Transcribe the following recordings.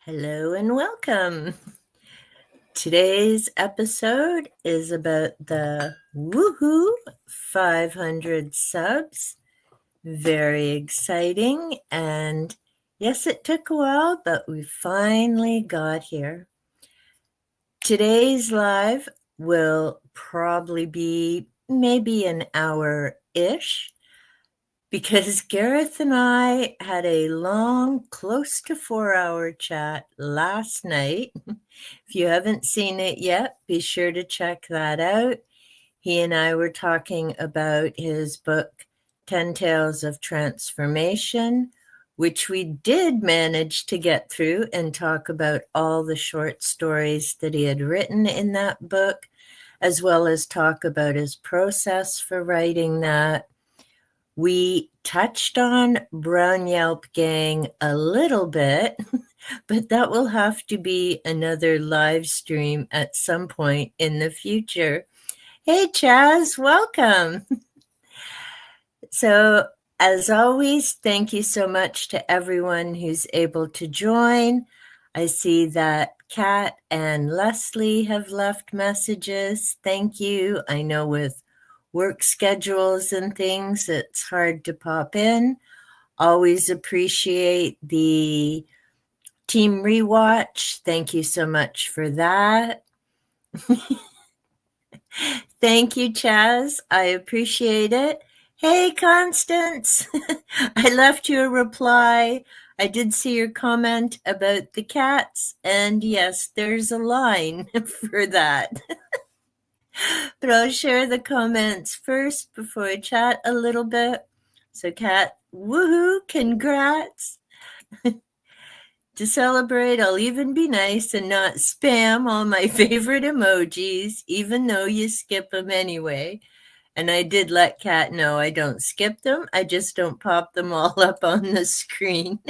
Hello and welcome. Today's episode is about the woohoo 500 subs. Very exciting. And yes, it took a while, but we finally got here. Today's live will probably be maybe an hour-ish, because Gareth and I had a long, close to 4-hour chat last night. If you haven't seen it yet, be sure to check that out. He and I were talking about his book, 10 Tales of Transformation, which we did manage to get through and talk about all the short stories that he had written in that book, as well as talk about his process for writing that. We touched on Brown Yelp Gang a little bit, but that will have to be another live stream at some point in the future. Hey, Chaz, welcome. So, as always, thank you so much to everyone who's able to join. I see that Kat and Leslie have left messages. Thank you. I know with work schedules and things, it's hard to pop in. Always appreciate the team rewatch. Thank you so much for that. Thank you, Chaz. I appreciate it. Hey, Constance. I left you a reply. I did see your comment about the cats, and yes, there's a line for that. But I'll share the comments first before I chat a little bit. So, Kat, woohoo, congrats. To celebrate, I'll even be nice and not spam all my favorite emojis, even though you skip them anyway. And I did let Kat know I don't skip them. I just don't pop them all up on the screen.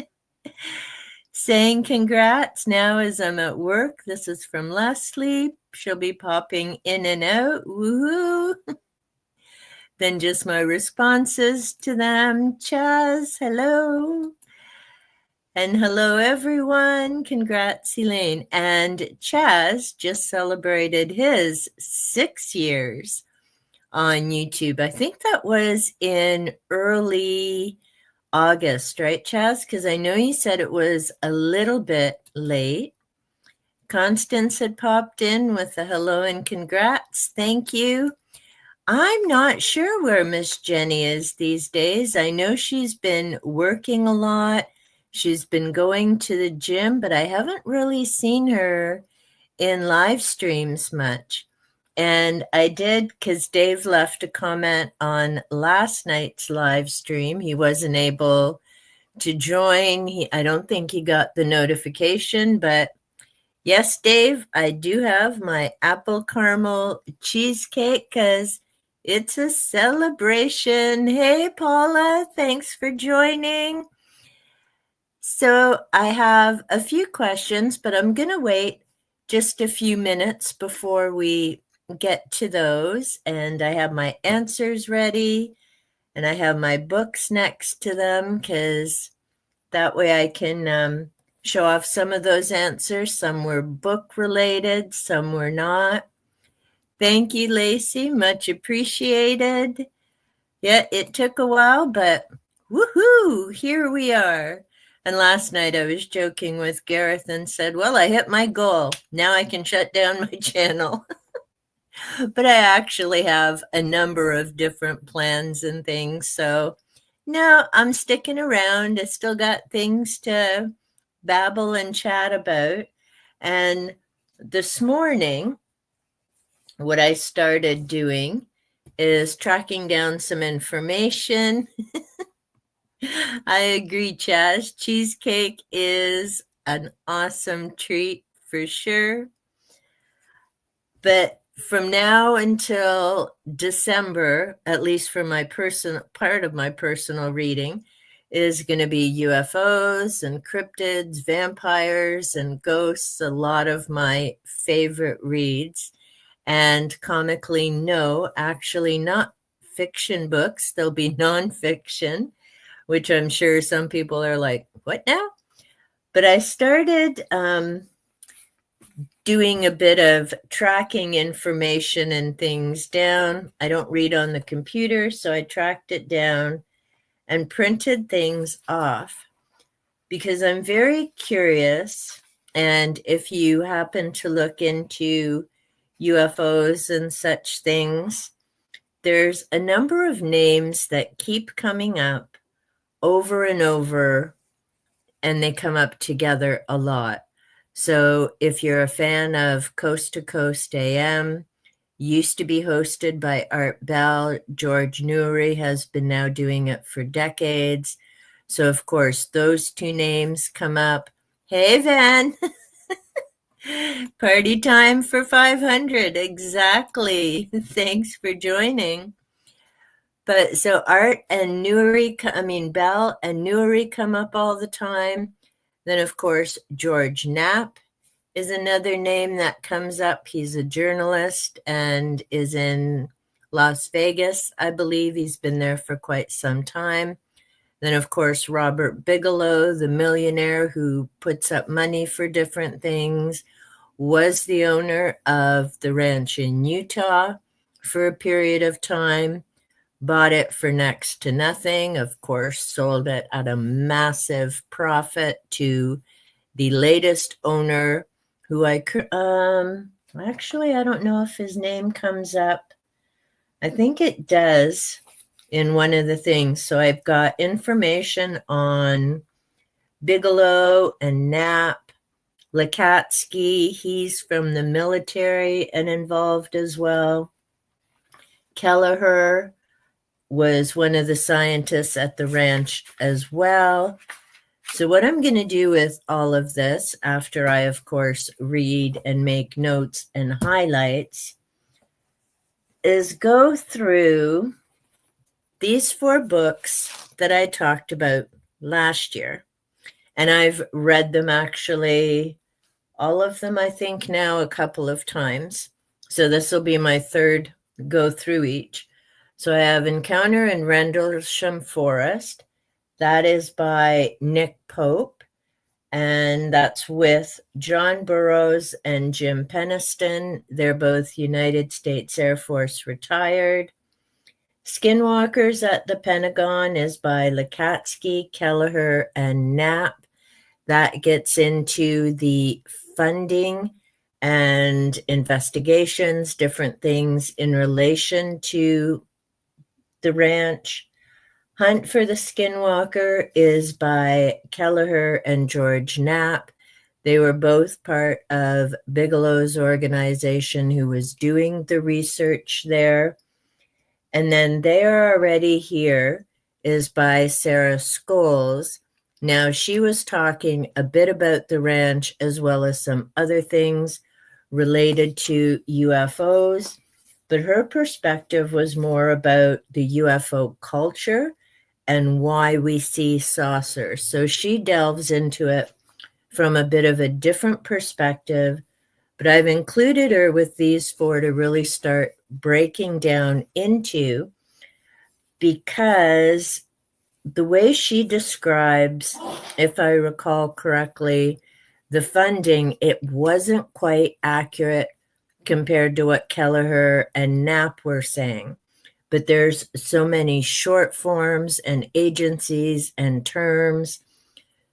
Saying congrats now as I'm at work. This is from Leslie. She'll be popping in and out. Woohoo! Then just my responses to them. Chaz, hello. And hello, everyone. Congrats, Elaine. And Chaz just celebrated his 6 years on YouTube. I think that was in early August, right, Chaz? Because I know you said it was a little bit late. Constance had popped in with a hello and congrats. Thank you. I'm not sure where Miss Jenny is these days. I know she's been working a lot. She's been going to the gym, but I haven't really seen her in live streams much. And I did, because Dave left a comment on last night's live stream. He wasn't able to join. I don't think he got the notification, but yes, Dave, I do have my apple caramel cheesecake because it's a celebration. Hey, Paula, thanks for joining. So I have a few questions, but I'm going to wait just a few minutes before we get to those. And I have my answers ready, and I have my books next to them because that way I can show off some of those answers. Some were book related, some were not. Thank you, Lacey. Much appreciated. Yeah, it took a while, but woohoo, here we are. And last night I was joking with Gareth and said, well, I hit my goal. Now I can shut down my channel. But I actually have a number of different plans and things. So no, I'm sticking around. I still got things to babble and chat about. And this morning, what I started doing is tracking down some information. I agree, Chaz. Cheesecake is an awesome treat for sure. But from now until December, at least for my part of my personal reading, is going to be UFOs and cryptids, vampires and ghosts, a lot of my favorite reads. And comically, no, actually not fiction books. They'll be nonfiction, which I'm sure some people are like, what now? But I started doing a bit of tracking information and things down. I don't read on the computer, so I tracked it down and printed things off because I'm very curious. And if you happen to look into UFOs and such things, there's a number of names that keep coming up over and over, and they come up together a lot. So if you're a fan of Coast to Coast AM, used to be hosted by Art Bell. George Noory has been now doing it for decades. So, of course, those two names come up. Hey, Van. Party time for 500. Exactly. Thanks for joining. But so Art and Noory, Bell and Noory come up all the time. Then, of course, George Knapp is another name that comes up. He's a journalist and is in Las Vegas, I believe. He's been there for quite some time. Then, of course, Robert Bigelow, the millionaire who puts up money for different things, was the owner of the ranch in Utah for a period of time, bought it for next to nothing, of course, sold it at a massive profit to the latest owner, who actually, I don't know if his name comes up. I think it does in one of the things. So I've got information on Bigelow and Knapp. Lakatsky, he's from the military and involved as well. Kelleher was one of the scientists at the ranch as well. So what I'm going to do with all of this, after I, of course, read and make notes and highlights, is go through these 4 books that I talked about last year. And I've read them, actually, all of them, I think, now a couple of times. So this will be my 3rd go through each. So I have Encounter in Rendlesham Forest. That is by Nick Pope, and that's with John Burroughs and Jim Penniston. They're both United States Air Force retired. Skinwalkers at the Pentagon is by Lakatsky, Kelleher, and Knapp. That gets into the funding and investigations, different things in relation to the ranch. Hunt for the Skinwalker is by Kelleher and George Knapp. They were both part of Bigelow's organization who was doing the research there. And then They Are Already Here is by Sarah Scholes. Now, she was talking a bit about the ranch as well as some other things related to UFOs, but her perspective was more about the UFO culture and why we see saucers. So she delves into it from a bit of a different perspective, but I've included her with these 4 to really start breaking down into, because the way she describes, if I recall correctly, the funding, it wasn't quite accurate compared to what Kelleher and Knapp were saying. But there's so many short forms and agencies and terms.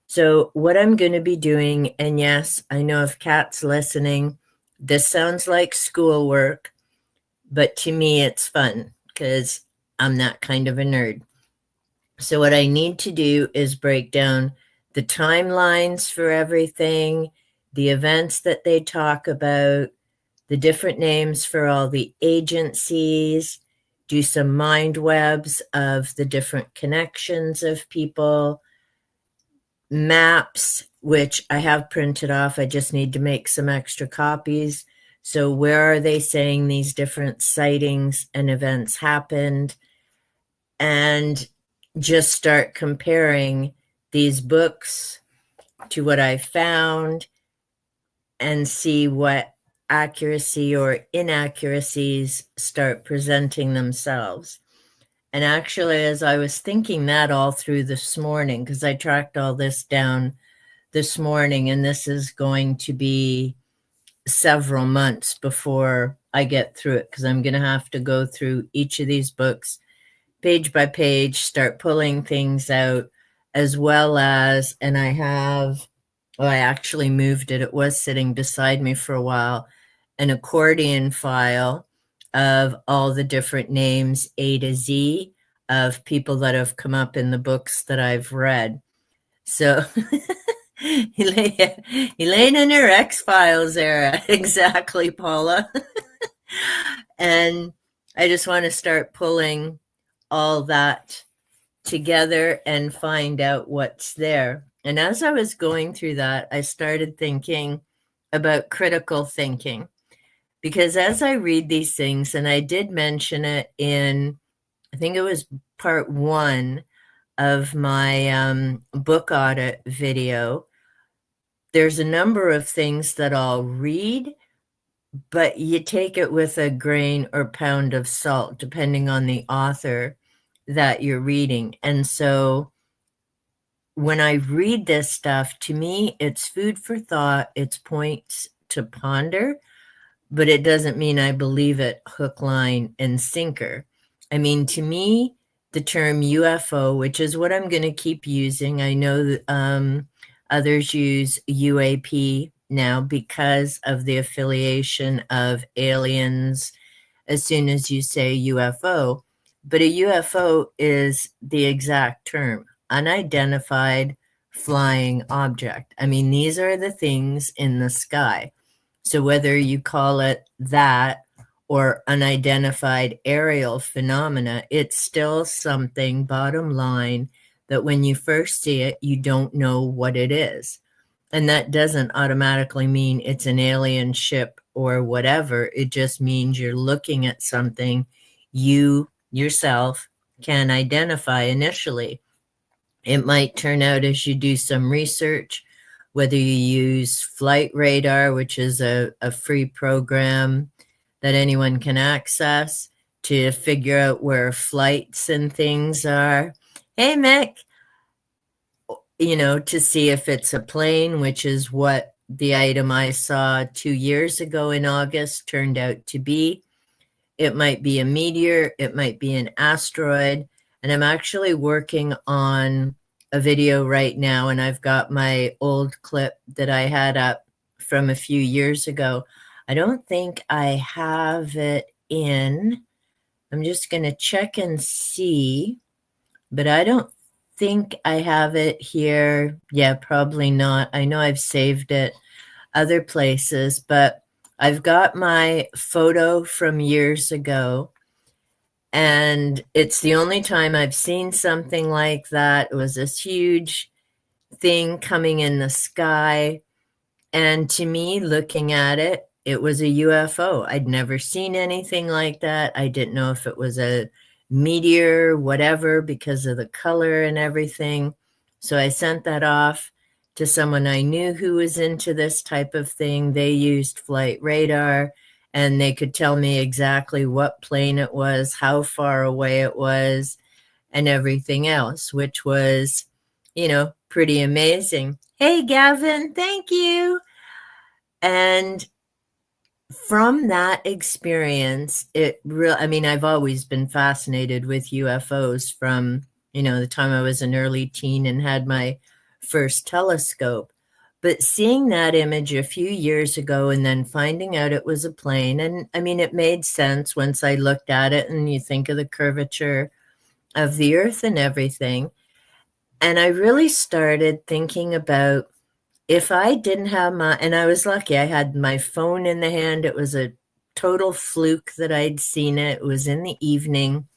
So what I'm going to be doing, and yes, I know if Kat's listening, this sounds like schoolwork, but to me it's fun because I'm that kind of a nerd. So what I need to do is break down the timelines for everything, the events that they talk about, the different names for all the agencies, do some mind webs of the different connections of people, maps, which I have printed off. I just need to make some extra copies. So where are they saying these different sightings and events happened? And just start comparing these books to what I found and see what accuracy or inaccuracies start presenting themselves. And actually, as I was thinking that all through this morning, because I tracked all this down this morning, and this is going to be several months before I get through it, because I'm going to have to go through each of these books page by page, start pulling things out, as well as, and I actually moved it. It was sitting beside me for a while, an accordion file of all the different names A to Z of people that have come up in the books that I've read. So Elaine and her X-Files era. Exactly, Paula. And I just want to start pulling all that together and find out what's there. And as I was going through that, I started thinking about critical thinking. Because as I read these things, and I did mention it in, I think it was part 1 of my book audit video, there's a number of things that I'll read, but you take it with a grain or pound of salt, depending on the author that you're reading. And so when I read this stuff, to me, it's food for thought, it's points to ponder, but it doesn't mean I believe it hook, line, and sinker. I mean, to me, the term UFO, which is what I'm going to keep using, I know that others use UAP now because of the affiliation of aliens as soon as you say UFO. But a UFO is the exact term, unidentified flying object. I mean, these are the things in the sky. So whether you call it that or unidentified aerial phenomena, it's still something, bottom line, that when you first see it, you don't know what it is. And that doesn't automatically mean it's an alien ship or whatever. It just means you're looking at something you yourself can identify initially. It might turn out as you do some research, whether you use Flight Radar, which is a free program that anyone can access to figure out where flights and things are. Hey, Mick, to see if it's a plane, which is what the item I saw 2 years ago in August turned out to be. It might be a meteor, it might be an asteroid, and I'm actually working on a video right now, and I've got my old clip that I had up from a few years ago. I don't think I have it in. I'm just going to check and see, but I don't think I have it here. Yeah, probably not. I know I've saved it other places, but I've got my photo from years ago, and it's the only time I've seen something like that. It was this huge thing coming in the sky, and to me, looking at it, it was a UFO. I'd never seen anything like that. I didn't know if it was a meteor, whatever, because of the color and everything. So I sent that off to someone I knew who was into this type of thing. They used Flight Radar, and they could tell me exactly what plane it was, how far away it was, and everything else, which was, pretty amazing. Hey, Gavin, thank you. And from that experience, I've always been fascinated with UFOs from, the time I was an early teen and had my first telescope. But seeing that image a few years ago and then finding out it was a plane, and it made sense once I looked at it, and you think of the curvature of the earth and everything. And I really started thinking about, if I didn't have and I was lucky, I had my phone in the hand. It was a total fluke that I'd seen it. It was in the evening.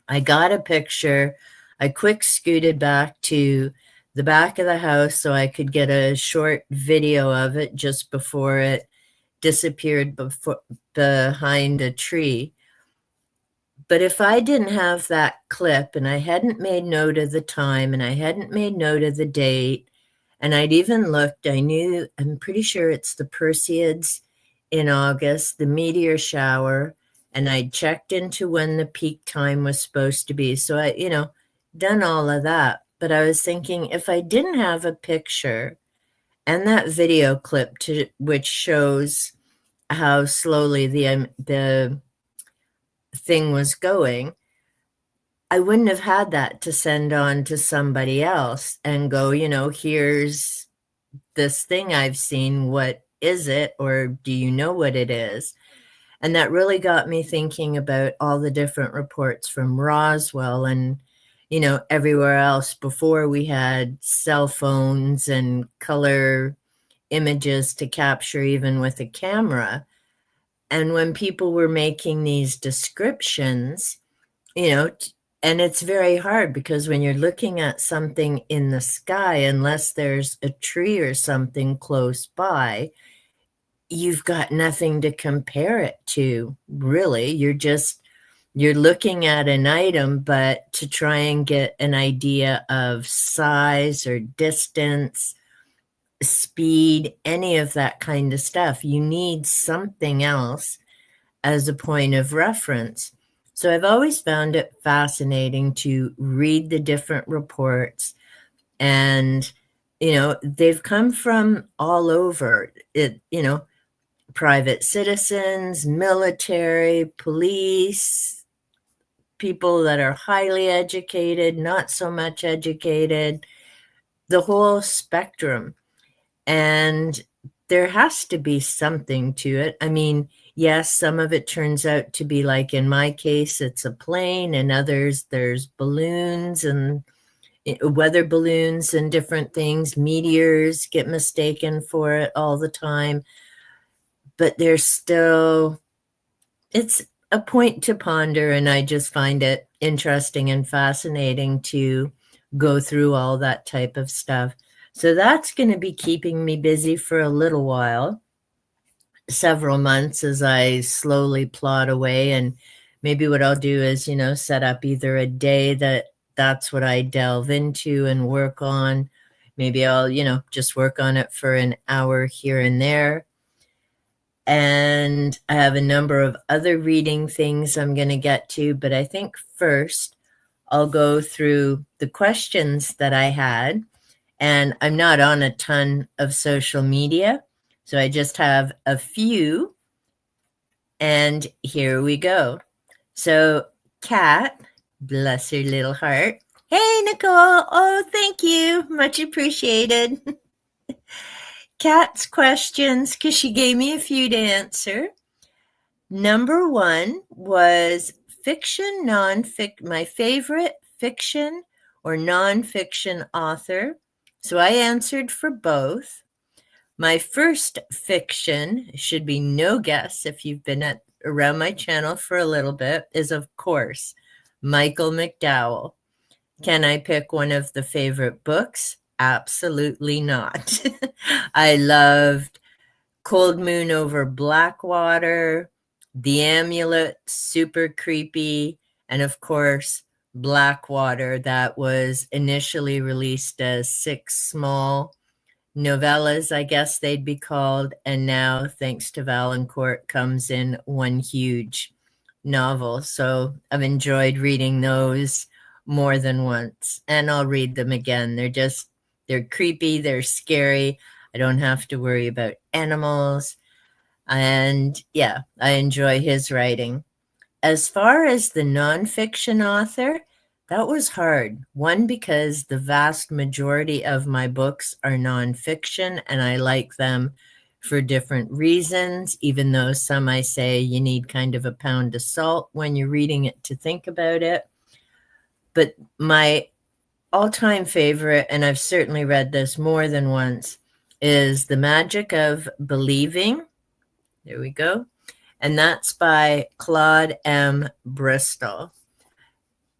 I got a picture. I quick scooted back to the back of the house so I could get a short video of it just before it disappeared behind a tree. But if I didn't have that clip, and I hadn't made note of the time, and I hadn't made note of the date, and I'd even looked, I'm pretty sure it's the Perseids in August, the meteor shower, and I checked into when the peak time was supposed to be. So done all of that. But I was thinking, if I didn't have a picture and that video clip which shows how slowly the thing was going, I wouldn't have had that to send on to somebody else and go, here's this thing I've seen. What is it? Or do you know what it is? And that really got me thinking about all the different reports from Roswell and, everywhere else before we had cell phones and color images to capture even with a camera. And when people were making these descriptions, and it's very hard because when you're looking at something in the sky, unless there's a tree or something close by, you've got nothing to compare it to, really. You're looking at an item, but to try and get an idea of size or distance, speed, any of that kind of stuff, you need something else as a point of reference. So I've always found it fascinating to read the different reports, and, they've come from all over it, private citizens, military, police, people that are highly educated, not so much educated, the whole spectrum. And there has to be something to it. I mean, yes, some of it turns out to be, like in my case, it's a plane, and others there's balloons and weather balloons and different things. Meteors get mistaken for it all the time. But there's still, it's a point to ponder, and I just find it interesting and fascinating to go through all that type of stuff. So that's going to be keeping me busy for a little while, several months, as I slowly plod away. And maybe what I'll do is, set up either a day that's what I delve into and work on. Maybe I'll, just work on it for an hour here and there. And I have a number of other reading things I'm going to get to, but I think first I'll go through the questions that I had. And I'm not on a ton of social media, so I just have a few. And here we go. So Kat, bless her little heart. Hey, Nicole. Oh, thank you. Much appreciated. Kat's questions, because she gave me a few to answer. Number one was fiction, nonfiction, my favorite fiction or nonfiction author. So I answered for both. My first fiction, should be no guess if you've been around my channel for a little bit, is of course Michael McDowell. Can I pick one of the favorite books? Absolutely not. I loved Cold Moon Over Blackwater, The Amulet, super creepy, and of course Blackwater, that was initially released as 6 small novellas, I guess they'd be called, and now, thanks to Valancourt, comes in one huge novel. So I've enjoyed reading those more than once, and I'll read them again. They're creepy, they're scary. I don't have to worry about animals. And yeah, I enjoy his writing. As far as the nonfiction author, that was hard. One, because the vast majority of my books are nonfiction, and I like them for different reasons, even though some I say you need kind of a pound of salt when you're reading it to think about it. But my all-time favorite, and I've certainly read this more than once, is The Magic of Believing. There we go. And that's by Claude M. Bristol.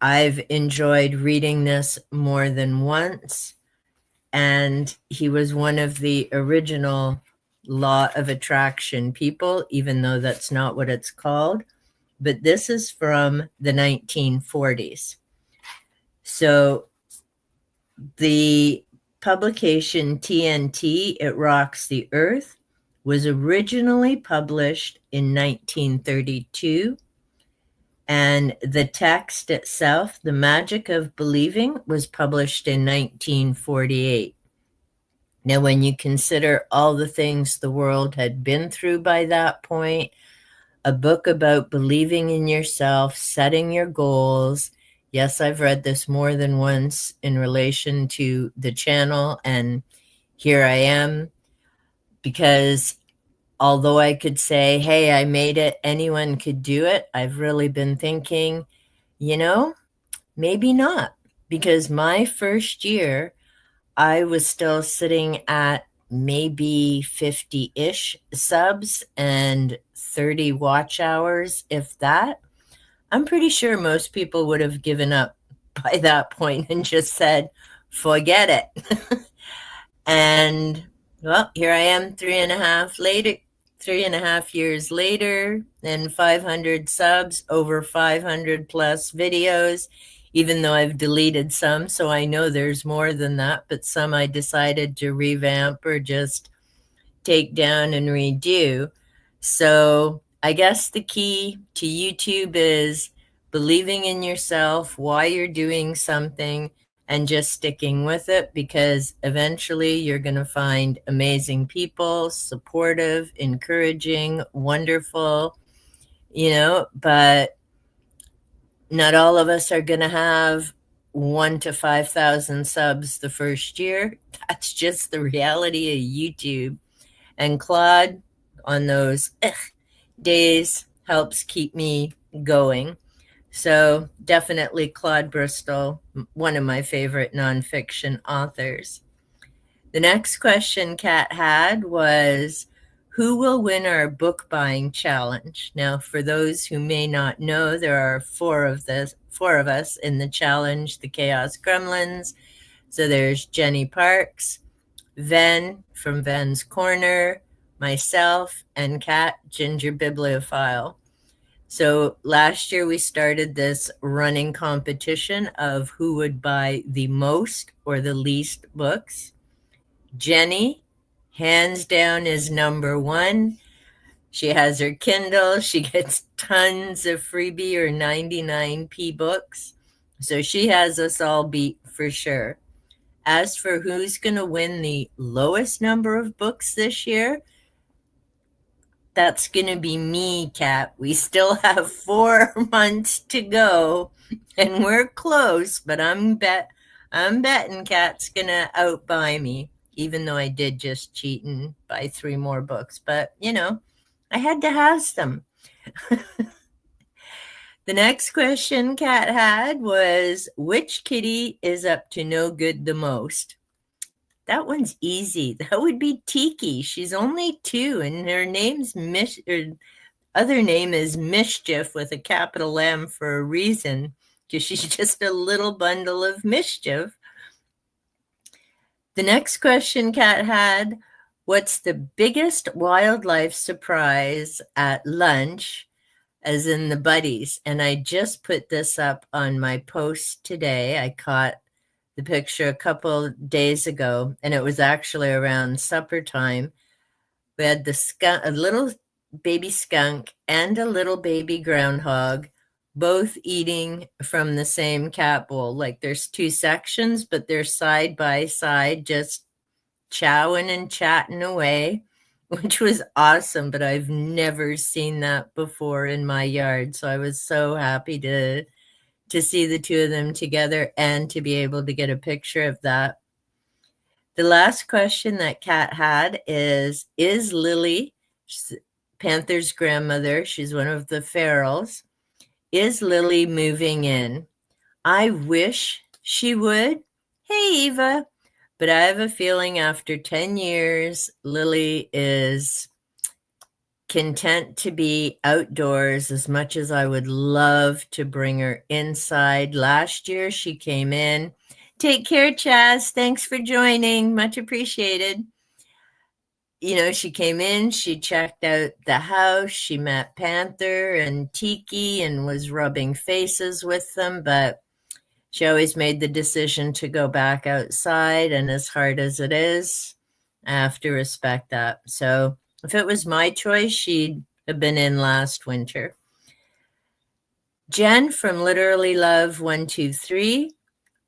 I've enjoyed reading this more than once, and he was one of the original Law of Attraction people, even though that's not what it's called. But this is from the 1940s. So the publication TNT, It Rocks the Earth, was originally published in 1932. And the text itself, The Magic of Believing, was published in 1948. Now, when you consider all the things the world had been through by that point, a book about believing in yourself, setting your goals. Yes, I've read this more than once in relation to the channel, and here I am, because although I could say, hey, I made it, anyone could do it, I've really been thinking, maybe not. Because my first year, I was still sitting at maybe 50-ish subs and 30 watch hours, if that. I'm pretty sure most people would have given up by that point and just said, forget it. And well, here I am 3.5 years later, and 500 subs, over 500 plus videos, even though I've deleted some. So I know there's more than that, but some I decided to revamp or just take down and redo. So I guess the key to YouTube is believing in yourself, why you're doing something, and just sticking with it, because eventually you're going to find amazing people, supportive, encouraging, wonderful, but not all of us are going to have 1 to 5,000 subs the first year. That's just the reality of YouTube. And Claude, on those days, helps keep me going. So definitely Claude Bristol, one of my favorite nonfiction authors. The next question Kat had was, who will win our book buying challenge? Now, for those who may not know, there are four of us in the challenge, the Chaos Gremlins. So there's Jenny Parks, Ven from Ven's Corner, myself, and Kat, Ginger Bibliophile. So last year we started this running competition of who would buy the most or the least books. Jenny, hands down, is number one. She has her Kindle. She gets tons of freebie or 99p books. So she has us all beat for sure. As for who's going to win the lowest number of books this year, that's going to be me, Kat. We still have 4 months to go, and we're close, but I'm betting Kat's going to outbuy me, even though I did just cheat and buy 3 more books. But, I had to have some. The next question Kat had was, which kitty is up to no good the most? That one's easy. That would be Tiki. She's only 2, and her other name is Mischief with a capital M for a reason, because she's just a little bundle of mischief. The next question Kat had, what's the biggest wildlife surprise at lunch, as in the buddies? And I just put this up on my post today. I caught the picture a couple days ago, and it was actually around supper time. We had the skunk, a little baby skunk and a little baby groundhog, both eating from the same cat bowl. Like there's 2 sections, but they're side by side, just chowing and chatting away, which was awesome. But I've never seen that before in my yard. So I was so happy to see the 2 of them together and to be able to get a picture of that. The last question that Kat had is Lily, Panther's grandmother, she's one of the ferals, is Lily moving in? I wish she would. Hey, Eva. But I have a feeling after 10 years, Lily is content to be outdoors as much as I would love to bring her inside. Last year, she came in. Take care, Chaz. Thanks for joining. Much appreciated. She came in, she checked out the house, she met Panther and Tiki and was rubbing faces with them, but she always made the decision to go back outside, and as hard as it is, I have to respect that. So if it was my choice, she'd have been in last winter. Jen from Literally Love 123.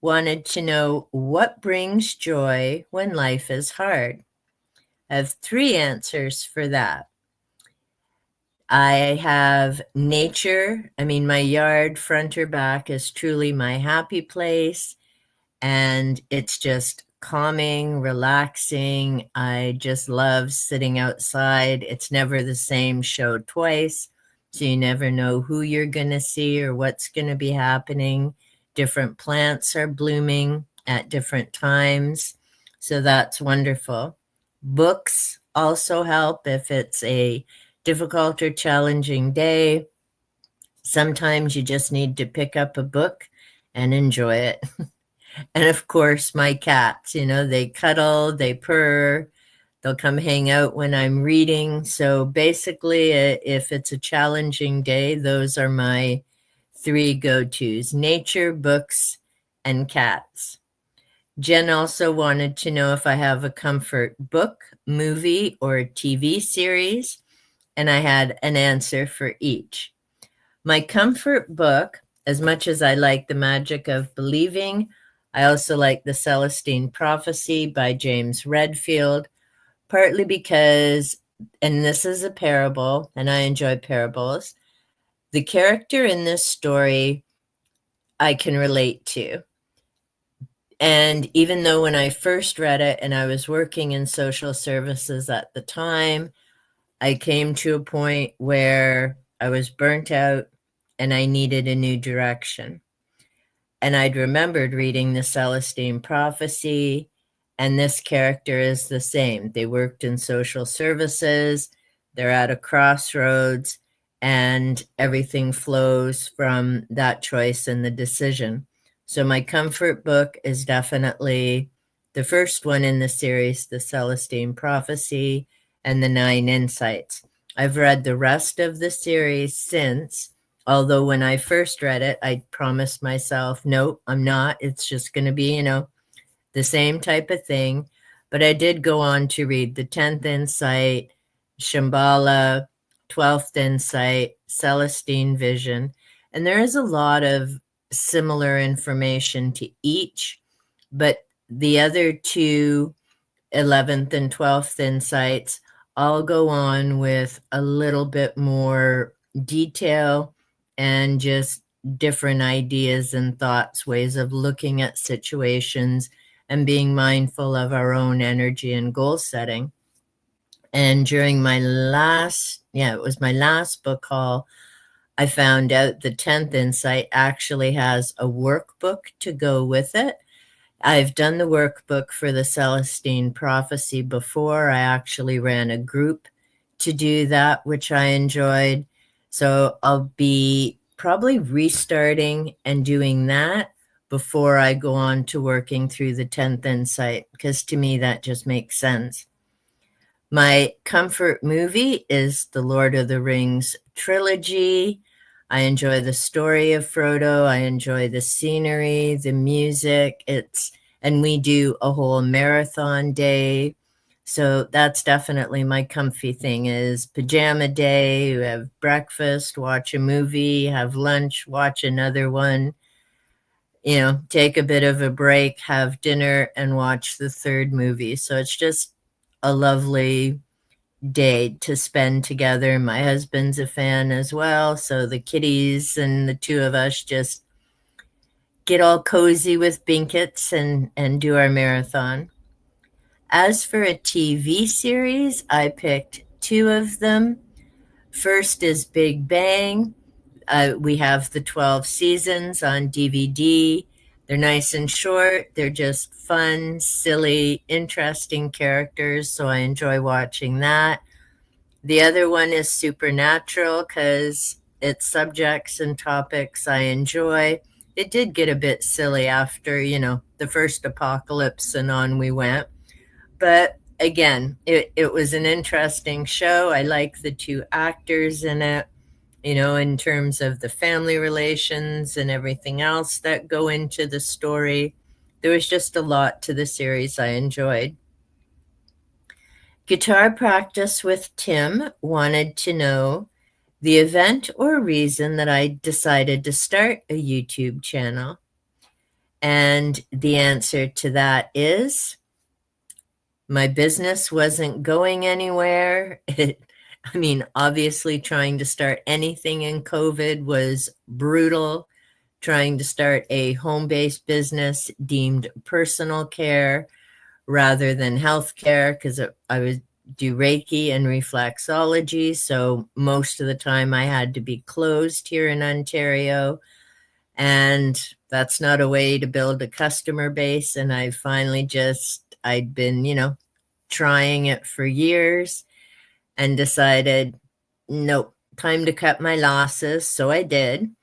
wanted to know what brings joy when life is hard. I have 3 answers for that. I have nature. I mean, my yard, front or back, is truly my happy place. And it's just calming, relaxing. I just love sitting outside. It's never the same show twice. So you never know who you're going to see or what's going to be happening. Different plants are blooming at different times. So that's wonderful. Books also help if it's a difficult or challenging day. Sometimes you just need to pick up a book and enjoy it. And of course, my cats, they cuddle, they purr, they'll come hang out when I'm reading. So basically, if it's a challenging day, those are my 3 go-tos: nature, books, and cats. Jen also wanted to know if I have a comfort book, movie, or TV series, and I had an answer for each. My comfort book, as much as I like The Magic of Believing, I also like The Celestine Prophecy by James Redfield, partly because, and this is a parable, and I enjoy parables, the character in this story I can relate to. And even though when I first read it and I was working in social services at the time, I came to a point where I was burnt out and I needed a new direction. And I'd remembered reading the Celestine Prophecy, and this character is the same. They worked in social services, they're at a crossroads, and everything flows from that choice and the decision. So my comfort book is definitely the first one in the series, the Celestine Prophecy and the 9 Insights. I've read the rest of the series since, although when I first read it, I promised myself, nope, I'm not. It's just going to be, the same type of thing. But I did go on to read the 10th Insight, Shambhala, 12th Insight, Celestine Vision. And there is a lot of similar information to each, but the other 2, 11th and 12th Insights, all go on with a little bit more detail and just different ideas and thoughts, ways of looking at situations and being mindful of our own energy and goal setting. And during my last book haul, I found out the 10th Insight actually has a workbook to go with it. I've done the workbook for the Celestine Prophecy before. I actually ran a group to do that, which I enjoyed. So I'll be probably restarting and doing that before I go on to working through the 10th Insight, because to me that just makes sense. My comfort movie is the Lord of the Rings trilogy. I enjoy the story of Frodo. I enjoy the scenery, the music. And we do a whole marathon day. So that's definitely my comfy thing is pajama day. You have breakfast, watch a movie, have lunch, watch another one, take a bit of a break, have dinner, and watch the 3rd movie. So it's just a lovely day to spend together. My husband's a fan as well, so the kitties and the 2 of us just get all cozy with blankets and do our marathon. As for a TV series, I picked 2 of them. First is Big Bang. We have the 12 seasons on DVD. They're nice and short. They're just fun, silly, interesting characters, so I enjoy watching that. The other one is Supernatural because it's subjects and topics I enjoy. It did get a bit silly after, the first apocalypse and on we went. But again, it was an interesting show. I like the 2 actors in it, in terms of the family relations and everything else that go into the story. There was just a lot to the series I enjoyed. Guitar Practice with Tim wanted to know the event or reason that I decided to start a YouTube channel. And the answer to that is my business wasn't going anywhere. Obviously, trying to start anything in COVID was brutal. Trying to start a home-based business deemed personal care rather than healthcare, because I would do Reiki and reflexology. So most of the time I had to be closed here in Ontario. And that's not a way to build a customer base. And I finally I'd been, trying it for years and decided, nope, time to cut my losses. So I did.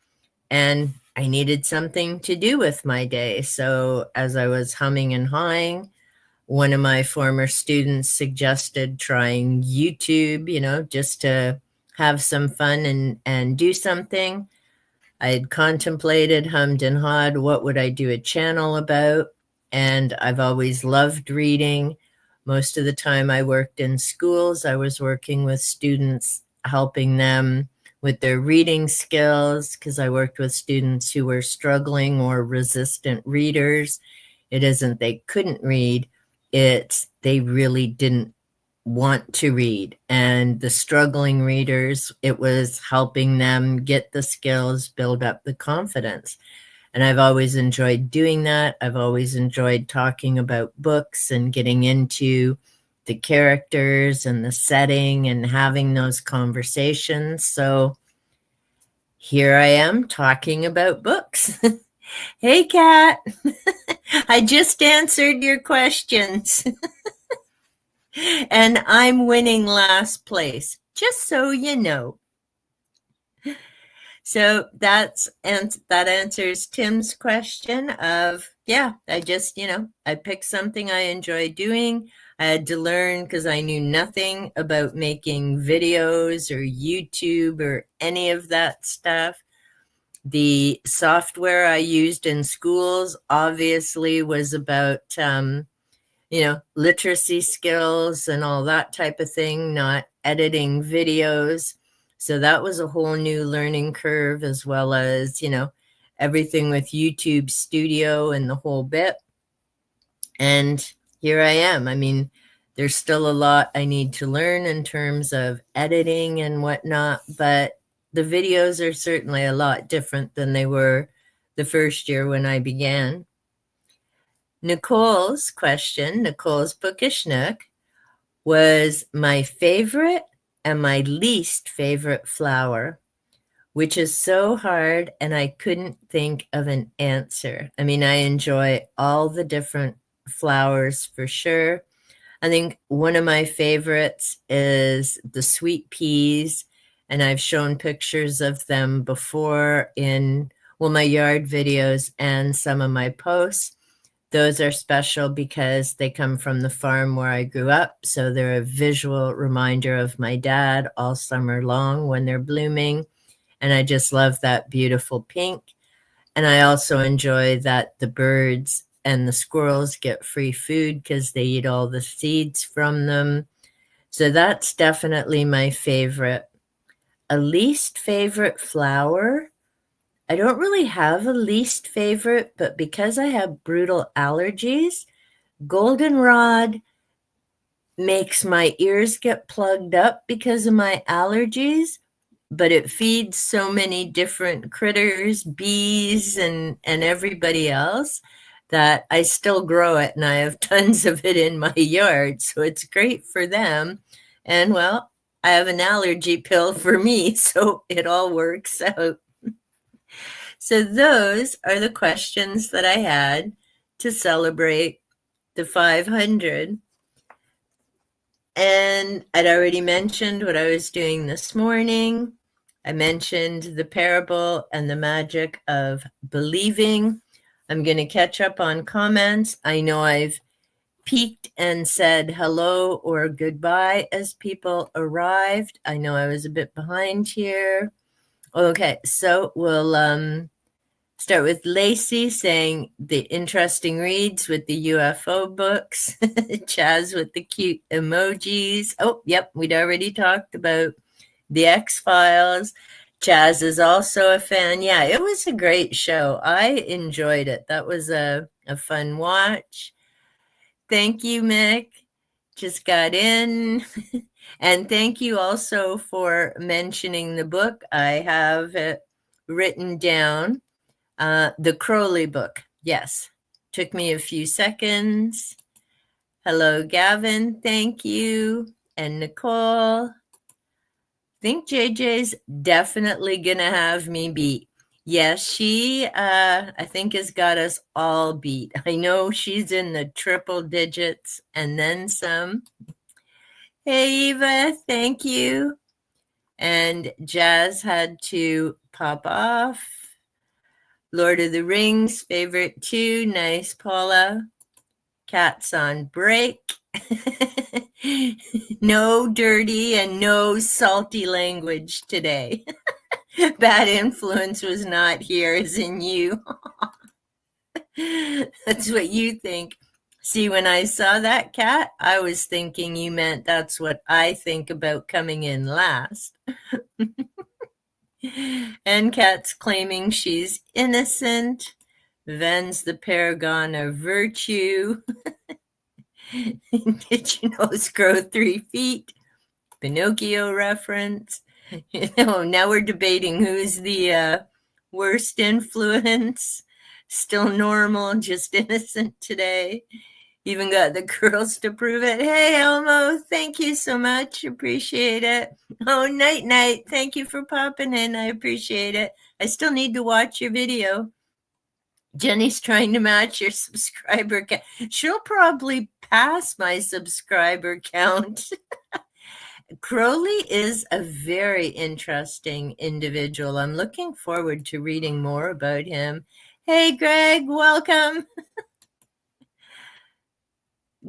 And I needed something to do with my day. So as I was humming and hawing, one of my former students suggested trying YouTube, just to have some fun and do something. I had contemplated, hummed and hawed, what would I do a channel about? And I've always loved reading. Most of the time I worked in schools. I was working with students, helping them with their reading skills, because I worked with students who were struggling or resistant readers. It isn't they couldn't read, it's they really didn't want to read. And the struggling readers, it was helping them get the skills, build up the confidence. And I've always enjoyed doing that. I've always enjoyed talking about books and getting into the characters and the setting and having those conversations. So here I am talking about books. Hey, Kat. I just answered your questions. And I'm winning last place, just so you know. So that answers Tim's question of, yeah, I picked something I enjoy doing. I had to learn because I knew nothing about making videos or YouTube or any of that stuff. The software I used in schools obviously was about, literacy skills and all that type of thing, not editing videos. So that was a whole new learning curve, as well as, everything with YouTube Studio and the whole bit. And here I am. There's still a lot I need to learn in terms of editing and whatnot, but the videos are certainly a lot different than they were the first year when I began. Nicole's question, Nicole's Bookish Nook, was my favorite and my least favorite flower, which is so hard, and I couldn't think of an answer. I enjoy all the different flowers for sure. I think one of my favorites is the sweet peas, and I've shown pictures of them before in, my yard videos and some of my posts. Those are special because they come from the farm where I grew up, so they're a visual reminder of my dad all summer long when they're blooming, and I just love that beautiful pink. And I also enjoy that the birds and the squirrels get free food because they eat all the seeds from them. So that's definitely my favorite. A least favorite flower? I don't really have a least favorite, but because I have brutal allergies, goldenrod makes my ears get plugged up because of my allergies, but it feeds so many different critters, bees, and everybody else, that I still grow it, and I have tons of it in my yard, so it's great for them. And well, I have an allergy pill for me, so it all works out. So those are the questions that I had to celebrate the 500. And I'd already mentioned what I was doing this morning. I mentioned the parable and the magic of believing. I'm going to catch up on comments. I know I've peeked and said hello or goodbye as people arrived. I know I was a bit behind here. Okay, so we'll start with Lacey saying the interesting reads with the UFO books. Chaz with the cute emojis. Oh, yep, we'd already talked about the X-Files. Chaz is also a fan. Yeah, it was a great show. I enjoyed it. That was a fun watch. Thank you, Mick. Just got in. And thank you also for mentioning the book. I have it written down. The Crowley book. Yes. Took me a few seconds. Hello, Gavin. Thank you. And Nicole. Think JJ's definitely going to have me beat. Yes, she, I think, has got us all beat. I know she's in the triple digits and then some. Hey, Eva, thank you. And Jazz had to pop off. Lord of the Rings, favorite too. Nice, Paula. Cat's on break. No dirty and no salty language today. Bad influence was not here, as in you. That's what you think. See, when I saw that, Cat, I was thinking you meant that's what I think about coming in last. And Cat's claiming she's innocent. Ven's the paragon of virtue. Did you know grow 3 feet? Pinocchio reference. Now we're debating who's the worst influence. Still normal, just innocent today. Even got the girls to prove it. Hey, Elmo, thank you so much. Appreciate it. Oh, night, night. Thank you for popping in. I appreciate it. I still need to watch your video. Jenny's trying to match your subscriber count. She'll probably pass my subscriber count. Crowley is a very interesting individual. I'm looking forward to reading more about him. Hey, Greg, welcome.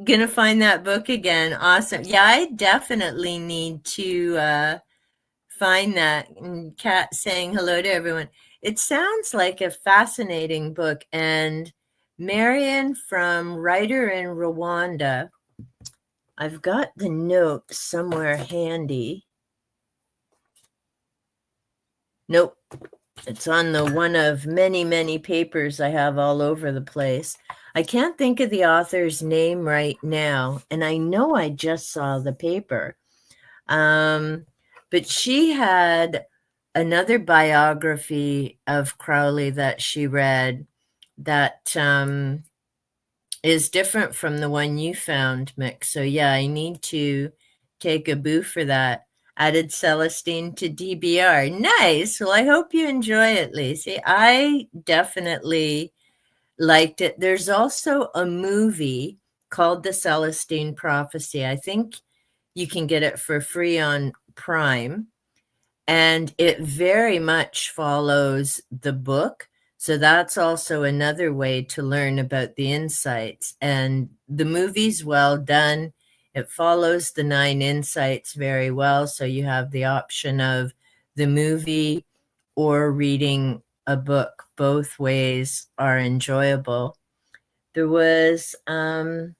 Gonna find that book again. Awesome. Yeah, I definitely need to find that. And Kat saying hello to everyone. It sounds like a fascinating book. And Marion from Writer in Rwanda, I've got the note somewhere handy. Nope. It's on the one of many, many papers I have all over the place. I can't think of the author's name right now, and I know I just saw the paper. But she had another biography of Crowley that she read that is different from the one you found, Mick. So yeah, I need to take a boo for that. Added Celestine to DBR. Nice. Well, I hope you enjoy it, Lacey. I definitely liked it. There's also a movie called The Celestine Prophecy. I think you can get it for free on Prime. And it very much follows the book. So that's also another way to learn about the insights. And the movie's well done. It follows the 9 insights very well. So you have the option of the movie or reading a book. Both ways are enjoyable. There was one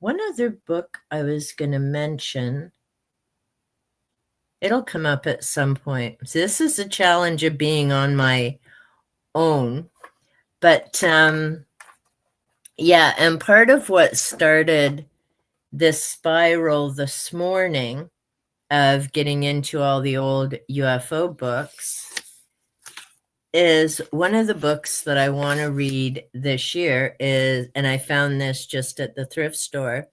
other book I was going to mention. It'll come up at some point. So this is the challenge of being on my own. But yeah, and part of what started this spiral this morning of getting into all the old UFO books is one of the books that I want to read this year is, and I found this just at the thrift store,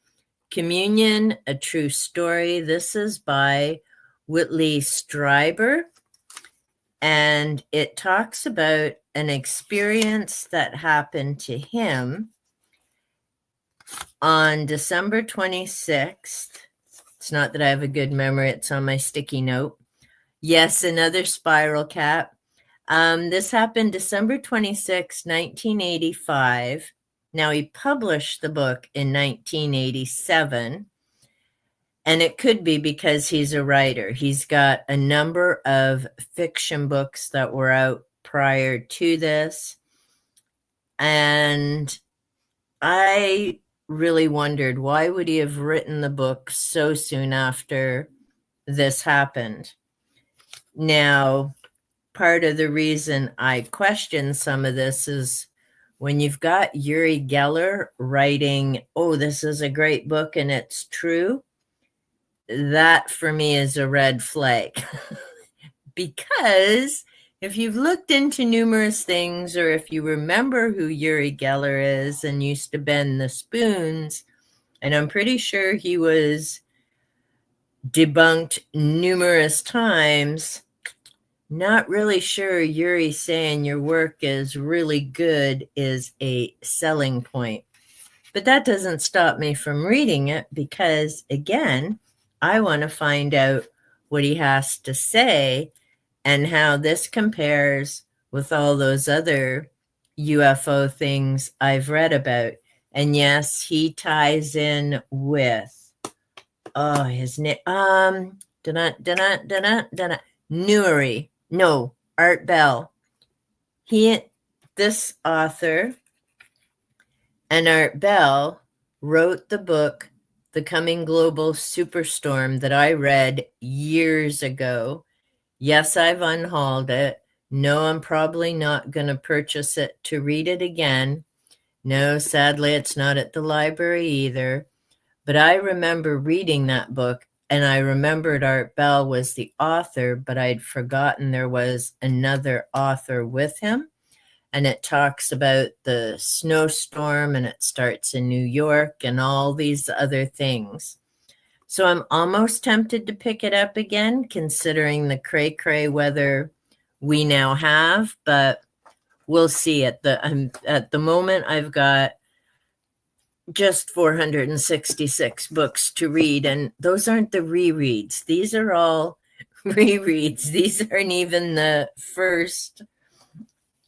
Communion, A True Story. This is by Whitley Strieber, and it talks about an experience that happened to him on December 26th. It's not that I have a good memory. It's on my sticky note. Yes, another spiral cap. This happened December 26, 1985. Now, he published the book in 1987, and it could be because he's a writer. He's got a number of fiction books that were out prior to this, and I really wondered, why would he have written the book so soon after this happened? Now, part of the reason I question some of this is when you've got Uri Geller writing, oh, this is a great book and it's true, that for me is a red flag. Because if you've looked into numerous things, or if you remember who Uri Geller is and used to bend the spoons, and I'm pretty sure he was debunked numerous times, not really sure Uri saying your work is really good is a selling point. But that doesn't stop me from reading it because, again, I want to find out what he has to say and how this compares with all those other UFO things I've read about. And yes, he ties in with, oh, his name, Newry. No, Art Bell. This author and Art Bell wrote the book, The Coming Global Superstorm, that I read years ago. Yes, I've unhauled it. No, I'm probably not going to purchase it to read it again. No, sadly, it's not at the library either. But I remember reading that book, and I remembered Art Bell was the author, but I'd forgotten there was another author with him. And it talks about the snowstorm, and it starts in New York and all these other things. So I'm almost tempted to pick it up again, considering the cray-cray weather we now have, but we'll see. At the moment, I've got just 466 books to read, and those aren't the rereads. These are all rereads. These aren't even the first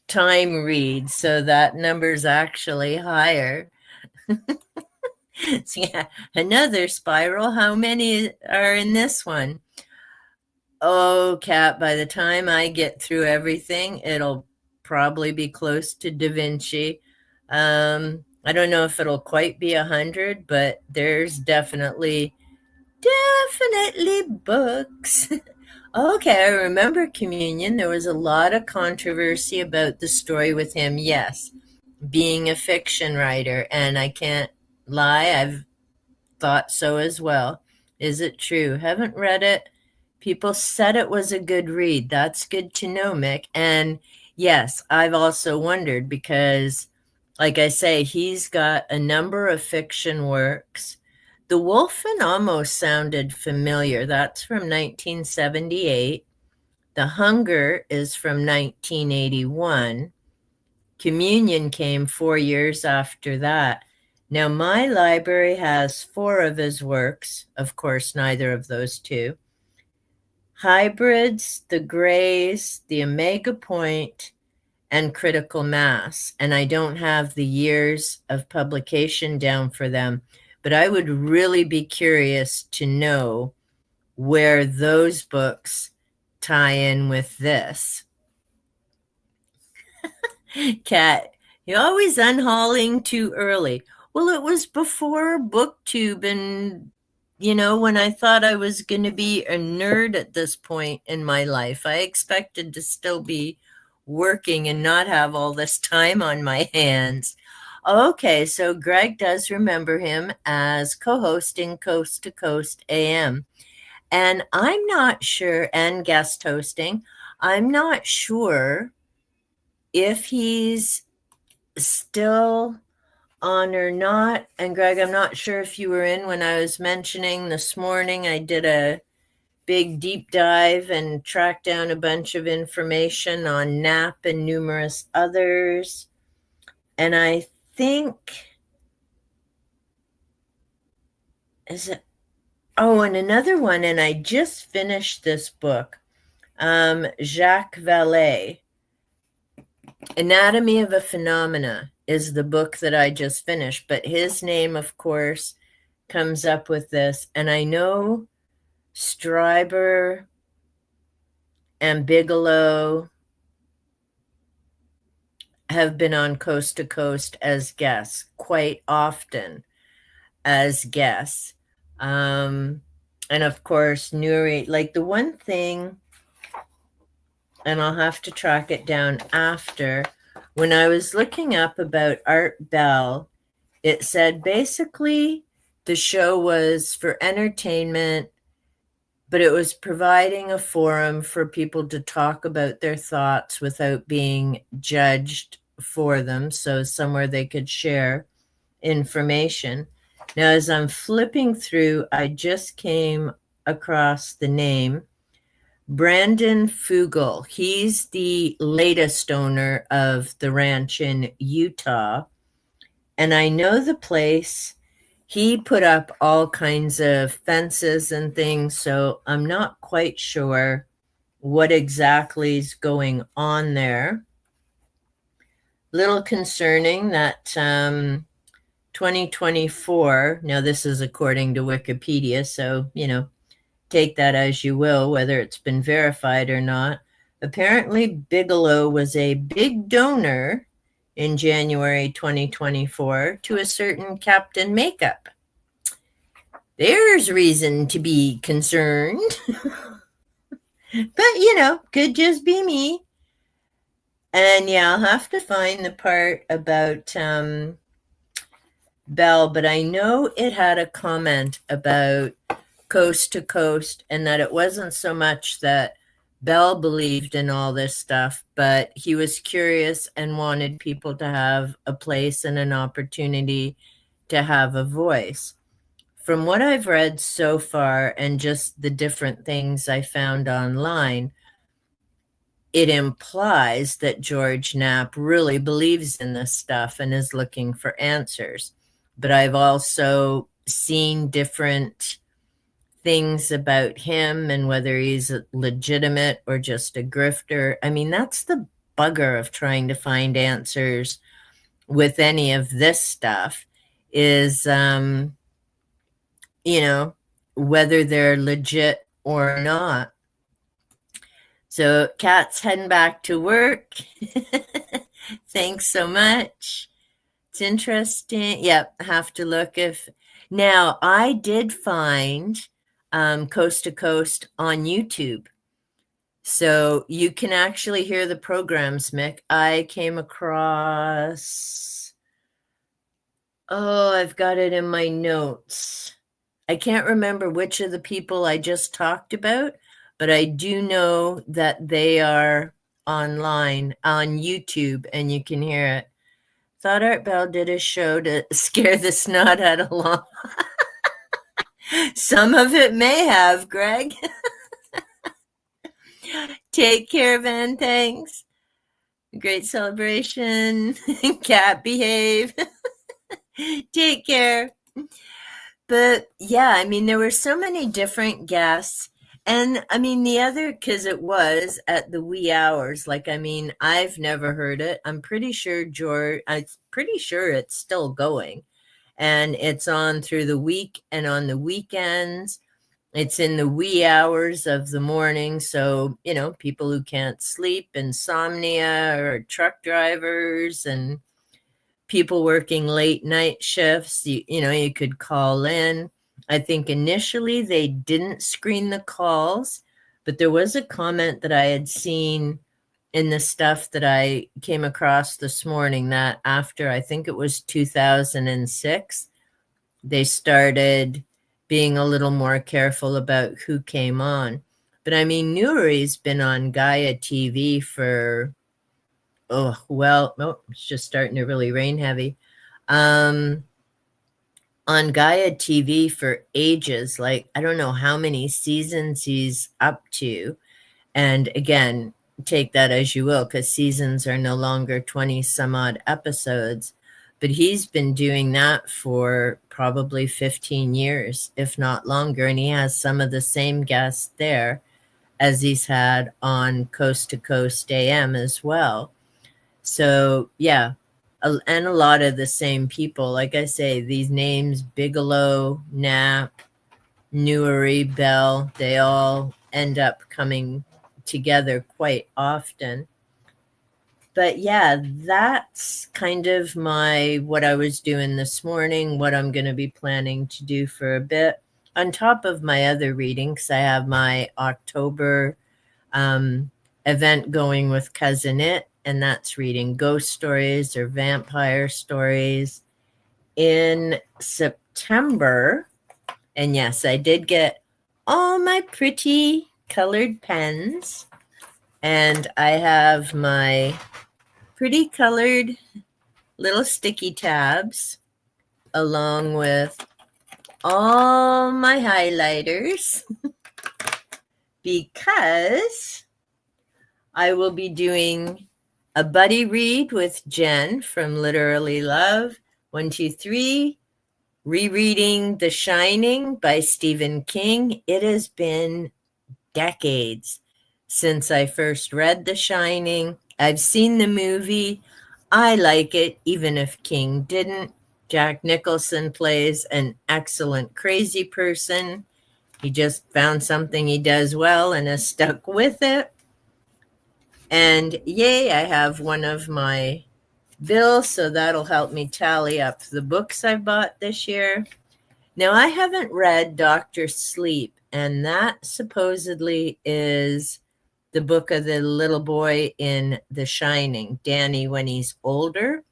time reads, so that number's actually higher. So yeah, another spiral. How many are in this one? Oh, Kat, by the time I get through everything, it'll probably be close to Da Vinci. I don't know if it'll quite be 100, but there's definitely books. Okay, I remember Communion. There was a lot of controversy about the story with him. Yes, being a fiction writer, and I can't lie, I've thought so as well. Is it true? Haven't read it. People said it was a good read. That's good to know, Mick. And yes, I've also wondered because, like I say, he's got a number of fiction works. The Wolfen almost sounded familiar. That's from 1978. The Hunger is from 1981. Communion came 4 years after that. Now, my library has 4 of his works, of course, neither of those two. Hybrids, The Grays, The Omega Point, and Critical Mass. And I don't have the years of publication down for them, but I would really be curious to know where those books tie in with this. Kat, you're always unhauling too early. Well, it was before BookTube, and when I thought I was going to be a nerd at this point in my life, I expected to still be working and not have all this time on my hands. Okay, so Greg does remember him as co-hosting Coast to Coast AM. And I'm not sure, and guest hosting, I'm not sure if he's still on or not. And Greg, I'm not sure if you were in when I was mentioning this morning, I did a big deep dive and tracked down a bunch of information on Knapp and numerous others. And I think, is it, oh, and another one, and I just finished this book, Jacques Vallée, Anatomy of a Phenomena is the book that I just finished, but his name, of course, comes up with this. And I know Stryber and Bigelow have been on Coast to Coast as guests, quite often as guests. And of course, Nuri, like the one thing and I'll have to track it down after. When I was looking up about Art Bell, it said basically the show was for entertainment, but it was providing a forum for people to talk about their thoughts without being judged for them. So somewhere they could share information. Now, as I'm flipping through, I just came across the name Brandon Fugel. He's the latest owner of the ranch in Utah. And I know the place. He put up all kinds of fences and things, so I'm not quite sure what exactly is going on there. Little concerning that 2024, now this is according to Wikipedia, so, take that as you will, whether it's been verified or not. Apparently, Bigelow was a big donor in January 2024 to a certain Captain Makeup. There's reason to be concerned. But, could just be me. And yeah, I'll have to find the part about Bell, but I know it had a comment about Coast to Coast and that it wasn't so much that Bell believed in all this stuff, but he was curious and wanted people to have a place and an opportunity to have a voice. From what I've read so far and just the different things I found online, it implies that George Knapp really believes in this stuff and is looking for answers. But I've also seen different things about him and whether he's legitimate or just a grifter. I mean, that's the bugger of trying to find answers with any of this stuff is, whether they're legit or not. So Kat's heading back to work. Thanks so much. It's interesting. Yep, have to look if... Now, I did find Coast to Coast on YouTube. So you can actually hear the programs, Mick. I came across... Oh, I've got it in my notes. I can't remember which of the people I just talked about, but I do know that they are online on YouTube and you can hear it. Thought Art Bell did a show to scare the snot out of Lon. Some of it may have, Greg. Take care, Van. Thanks. Great celebration. Cat behave. Take care. But yeah, I mean, there were so many different guests. And I mean, the other, because it was at the wee hours, I've never heard it. I'm pretty sure it's still going. And it's on through the week and on the weekends. It's in the wee hours of the morning. So, people who can't sleep, insomnia, or truck drivers and people working late night shifts, you could call in. I think initially they didn't screen the calls, but there was a comment that I had seen in the stuff that I came across this morning that after, I think it was 2006, they started being a little more careful about who came on. But I mean, Nuri's been on Gaia TV for, it's just starting to really rain heavy. On Gaia TV for ages, I don't know how many seasons he's up to. And again, take that as you will, because seasons are no longer 20 some odd episodes. But he's been doing that for probably 15 years, if not longer. And he has some of the same guests there as he's had on Coast to Coast AM as well. So, yeah, and a lot of the same people. Like I say, these names, Bigelow, Knapp, Nuri, Bell, they all end up coming together quite often. But yeah, that's kind of what I was doing this morning, what I'm going to be planning to do for a bit. On top of my other readings, I have my October event going with Cousin It, and that's reading ghost stories or vampire stories. In September, and yes, I did get all my pretty colored pens, and I have my pretty colored little sticky tabs along with all my highlighters because I will be doing a buddy read with Jen from Literally Love 123, rereading The Shining by Stephen King. It has been decades since I first read The Shining. I've seen the movie. I like it, even if King didn't. Jack Nicholson plays an excellent crazy person. He just found something he does well and has stuck with it. And yay, I have one of my bills, so that'll help me tally up the books I bought this year. Now, I haven't read Dr. Sleep, and that supposedly is the book of the little boy in The Shining, Danny when he's older.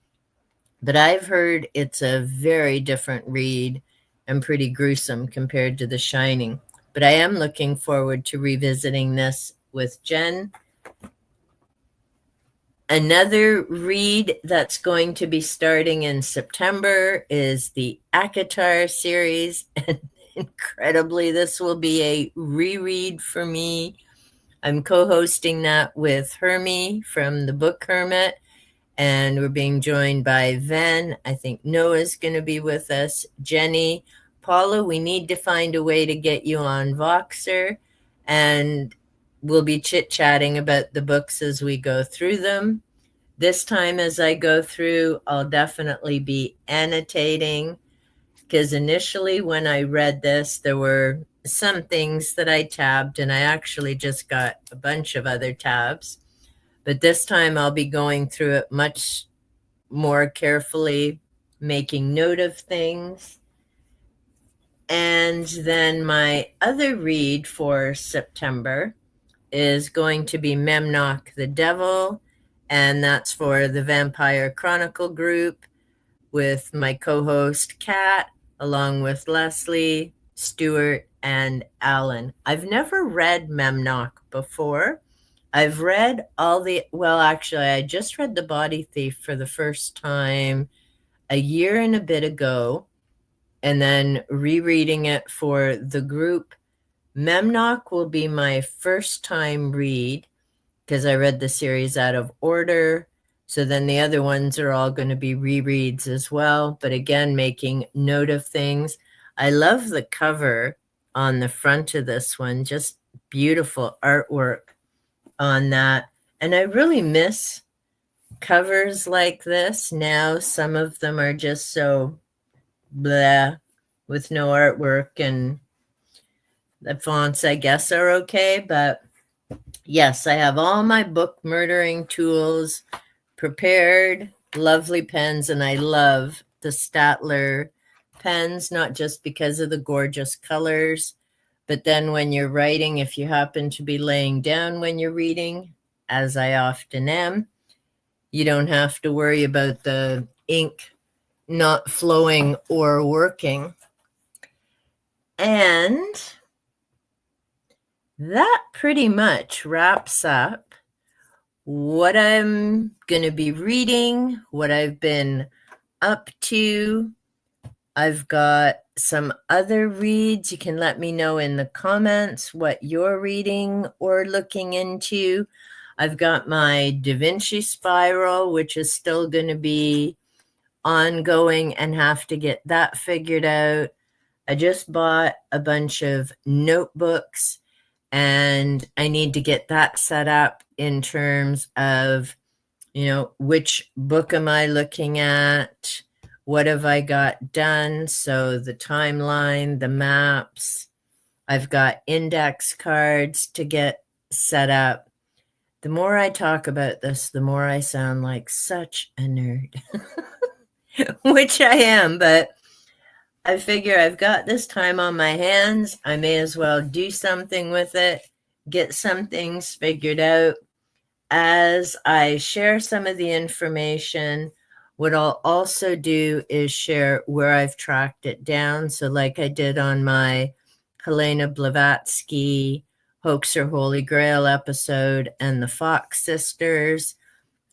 But I've heard it's a very different read and pretty gruesome compared to The Shining. But I am looking forward to revisiting this with Jen. Another read that's going to be starting in September is the ACOTAR series. And incredibly, this will be a reread for me. I'm co-hosting that with Hermie from the Book Hermit, and we're being joined by Ven. I think Noah's going to be with us. Jenny, Paula, we need to find a way to get you on Voxer, and we'll be chit-chatting about the books as we go through them. This time as I go through, I'll definitely be annotating, because initially when I read this, there were some things that I tabbed, and I actually just got a bunch of other tabs. But this time I'll be going through it much more carefully, making note of things. And then my other read for September is going to be Memnoch the Devil, and that's for the Vampire Chronicle group with my co-host Kat, along with Leslie, Stuart, and Alan. I've never read Memnoch before. I've read actually, I just read The Body Thief for the first time a year and a bit ago, and then rereading it for the group. Memnoch will be my first time read because I read the series out of order. So then the other ones are all going to be rereads as well. But again, making note of things. I love the cover on the front of this one. Just beautiful artwork on that. And I really miss covers like this. Now some of them are just so blah with no artwork, and the fonts, I guess, are okay. But yes, I have all my book murdering tools prepared, lovely pens, and I love the Statler pens, not just because of the gorgeous colors, but then when you're writing, if you happen to be laying down when you're reading, as I often am, you don't have to worry about the ink not flowing or working. And that pretty much wraps up what I'm going to be reading, what I've been up to. I've got some other reads. You can let me know in the comments what you're reading or looking into. I've got my Da Vinci Spiral, which is still going to be ongoing and have to get that figured out. I just bought a bunch of notebooks, and I need to get that set up in terms of, which book am I looking at? What have I got done? So the timeline, the maps. I've got index cards to get set up. The more I talk about this, the more I sound like such a nerd, which I am, but I figure I've got this time on my hands. I may as well do something with it, get some things figured out. as I share some of the information, what I'll also do is share where I've tracked it down. So like I did on my Helena Blavatsky Hoax or Holy Grail episode and the Fox sisters,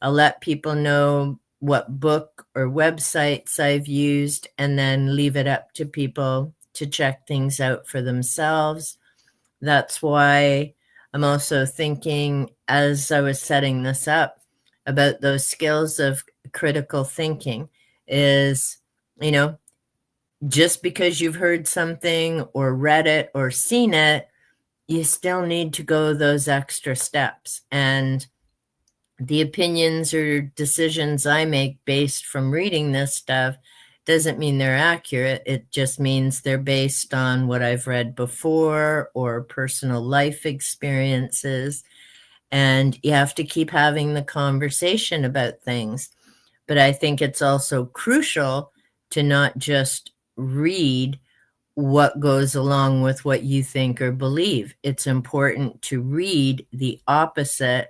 I'll let people know what book or websites I've used and then leave it up to people to check things out for themselves. That's why I'm also thinking, as I was setting this up, about those skills of critical thinking is, you know, just because you've heard something or read it or seen it, you still need to go those extra steps. And the opinions or decisions I make based from reading this stuff doesn't mean they're accurate. It just means they're based on what I've read before or personal life experiences. And you have to keep having the conversation about things. But I think it's also crucial to not just read what goes along with what you think or believe. It's important to read the opposite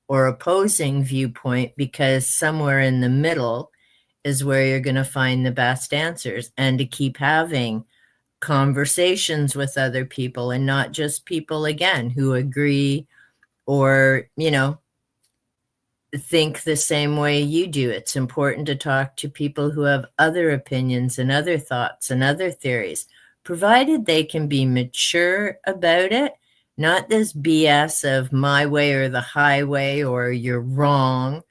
or opposing viewpoint, because somewhere in the middle is where you're going to find the best answers, and to keep having conversations with other people and not just people, again, who agree or, think the same way you do. It's important to talk to people who have other opinions and other thoughts and other theories, provided they can be mature about it. Not this BS of my way or the highway or you're wrong.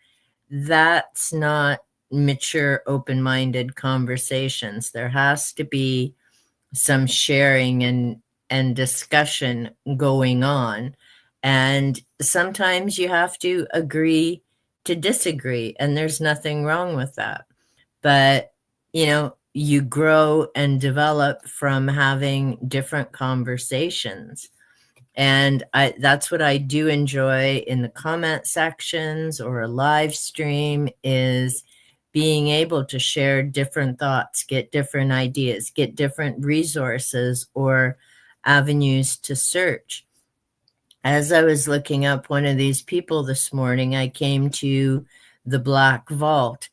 That's not mature, open-minded conversations. There has to be some sharing and discussion going on. And sometimes you have to agree to disagree, and there's nothing wrong with that. But, you grow and develop from having different conversations. And that's what I do enjoy in the comment sections or a live stream, is being able to share different thoughts, get different ideas, get different resources or avenues to search. As I was looking up one of these people this morning, I came to the Black Vault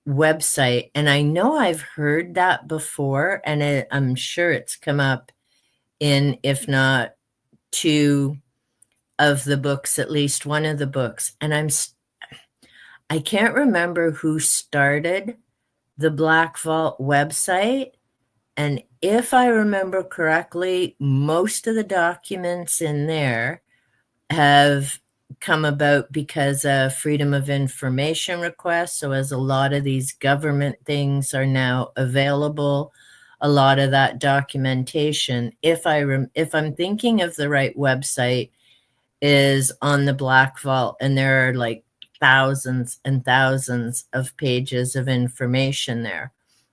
website, and I know I've heard that before, and I'm sure it's come up in, if not two of the books, at least one of the books. And I can't remember who started the Black Vault website. And if I remember correctly, most of the documents in there have come about because of Freedom of Information requests. So as a lot of these government things are now available, a lot of that documentation, if I'm thinking of the right website, is on the Black Vault, and there are like thousands and thousands of pages of information there.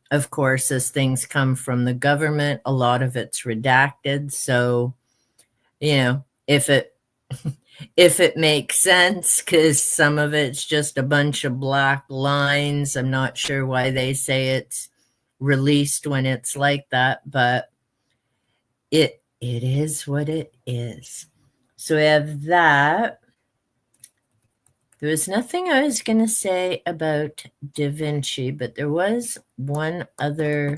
Of course, as things come from the government, a lot of it's redacted. So, if it makes sense, because some of it's just a bunch of black lines. I'm not sure why they say it's released when it's like that, but it is what it is. So we have that. There was nothing I was going to say about Da Vinci, but there was one other.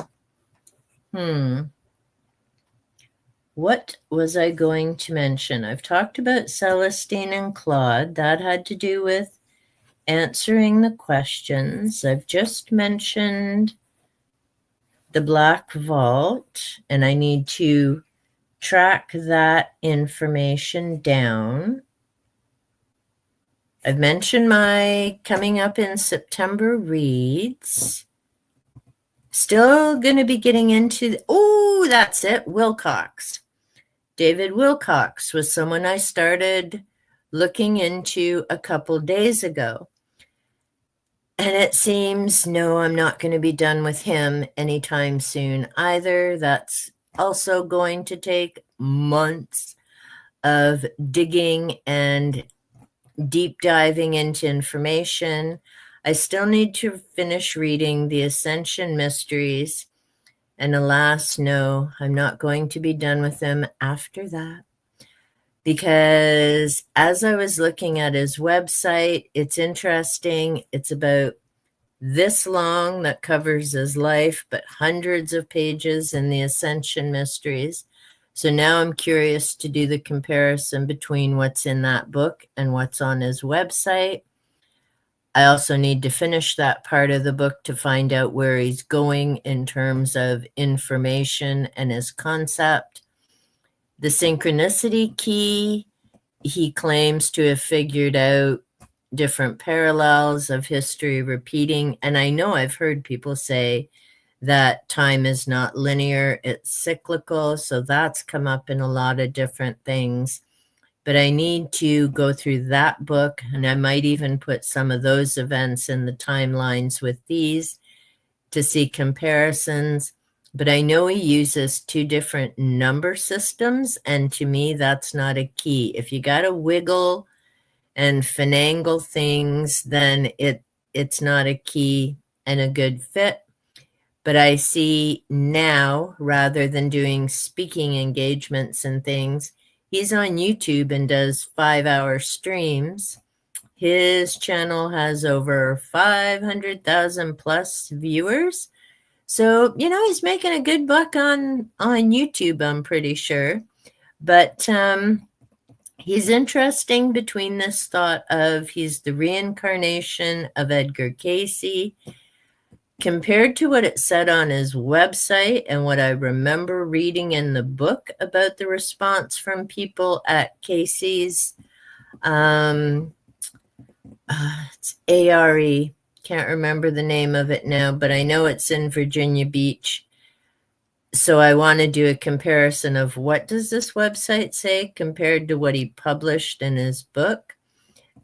What was I going to mention? I've talked about Celestine and Claude. That had to do with answering the questions. I've just mentioned the Black Vault, and I need to track that information down. I've mentioned my coming up in September reads. Still going to be getting into, that's it, Wilcox. David Wilcox was someone I started looking into a couple days ago. And it seems, no, I'm not going to be done with him anytime soon either. That's also going to take months of digging and deep diving into information. I still need to finish reading the Ascension Mysteries. And alas, no, I'm not going to be done with them after that. because as I was looking at his website, it's interesting. It's about this long that covers his life, but hundreds of pages in the Ascension Mysteries. So now I'm curious to do the comparison between what's in that book and what's on his website. I also need to finish that part of the book to find out where he's going in terms of information and his concept. The synchronicity key, he claims to have figured out different parallels of history repeating. And I know I've heard people say that time is not linear, it's cyclical. So that's come up in a lot of different things. But I need to go through that book, and I might even put some of those events in the timelines with these to see comparisons. But I know he uses two different number systems, and to me, that's not a key. If you got to wiggle and finagle things, then it's not a key and a good fit. But I see now, rather than doing speaking engagements and things, he's on YouTube and does 5-hour streams. His channel has over 500,000 plus viewers. So, he's making a good buck on YouTube, I'm pretty sure. But he's interesting between this thought of he's the reincarnation of Edgar Cayce, compared to what it said on his website and what I remember reading in the book about the response from people at Cayce's. It's ARE. Can't remember the name of it now, but I know it's in Virginia Beach. So I want to do a comparison of what does this website say compared to what he published in his book.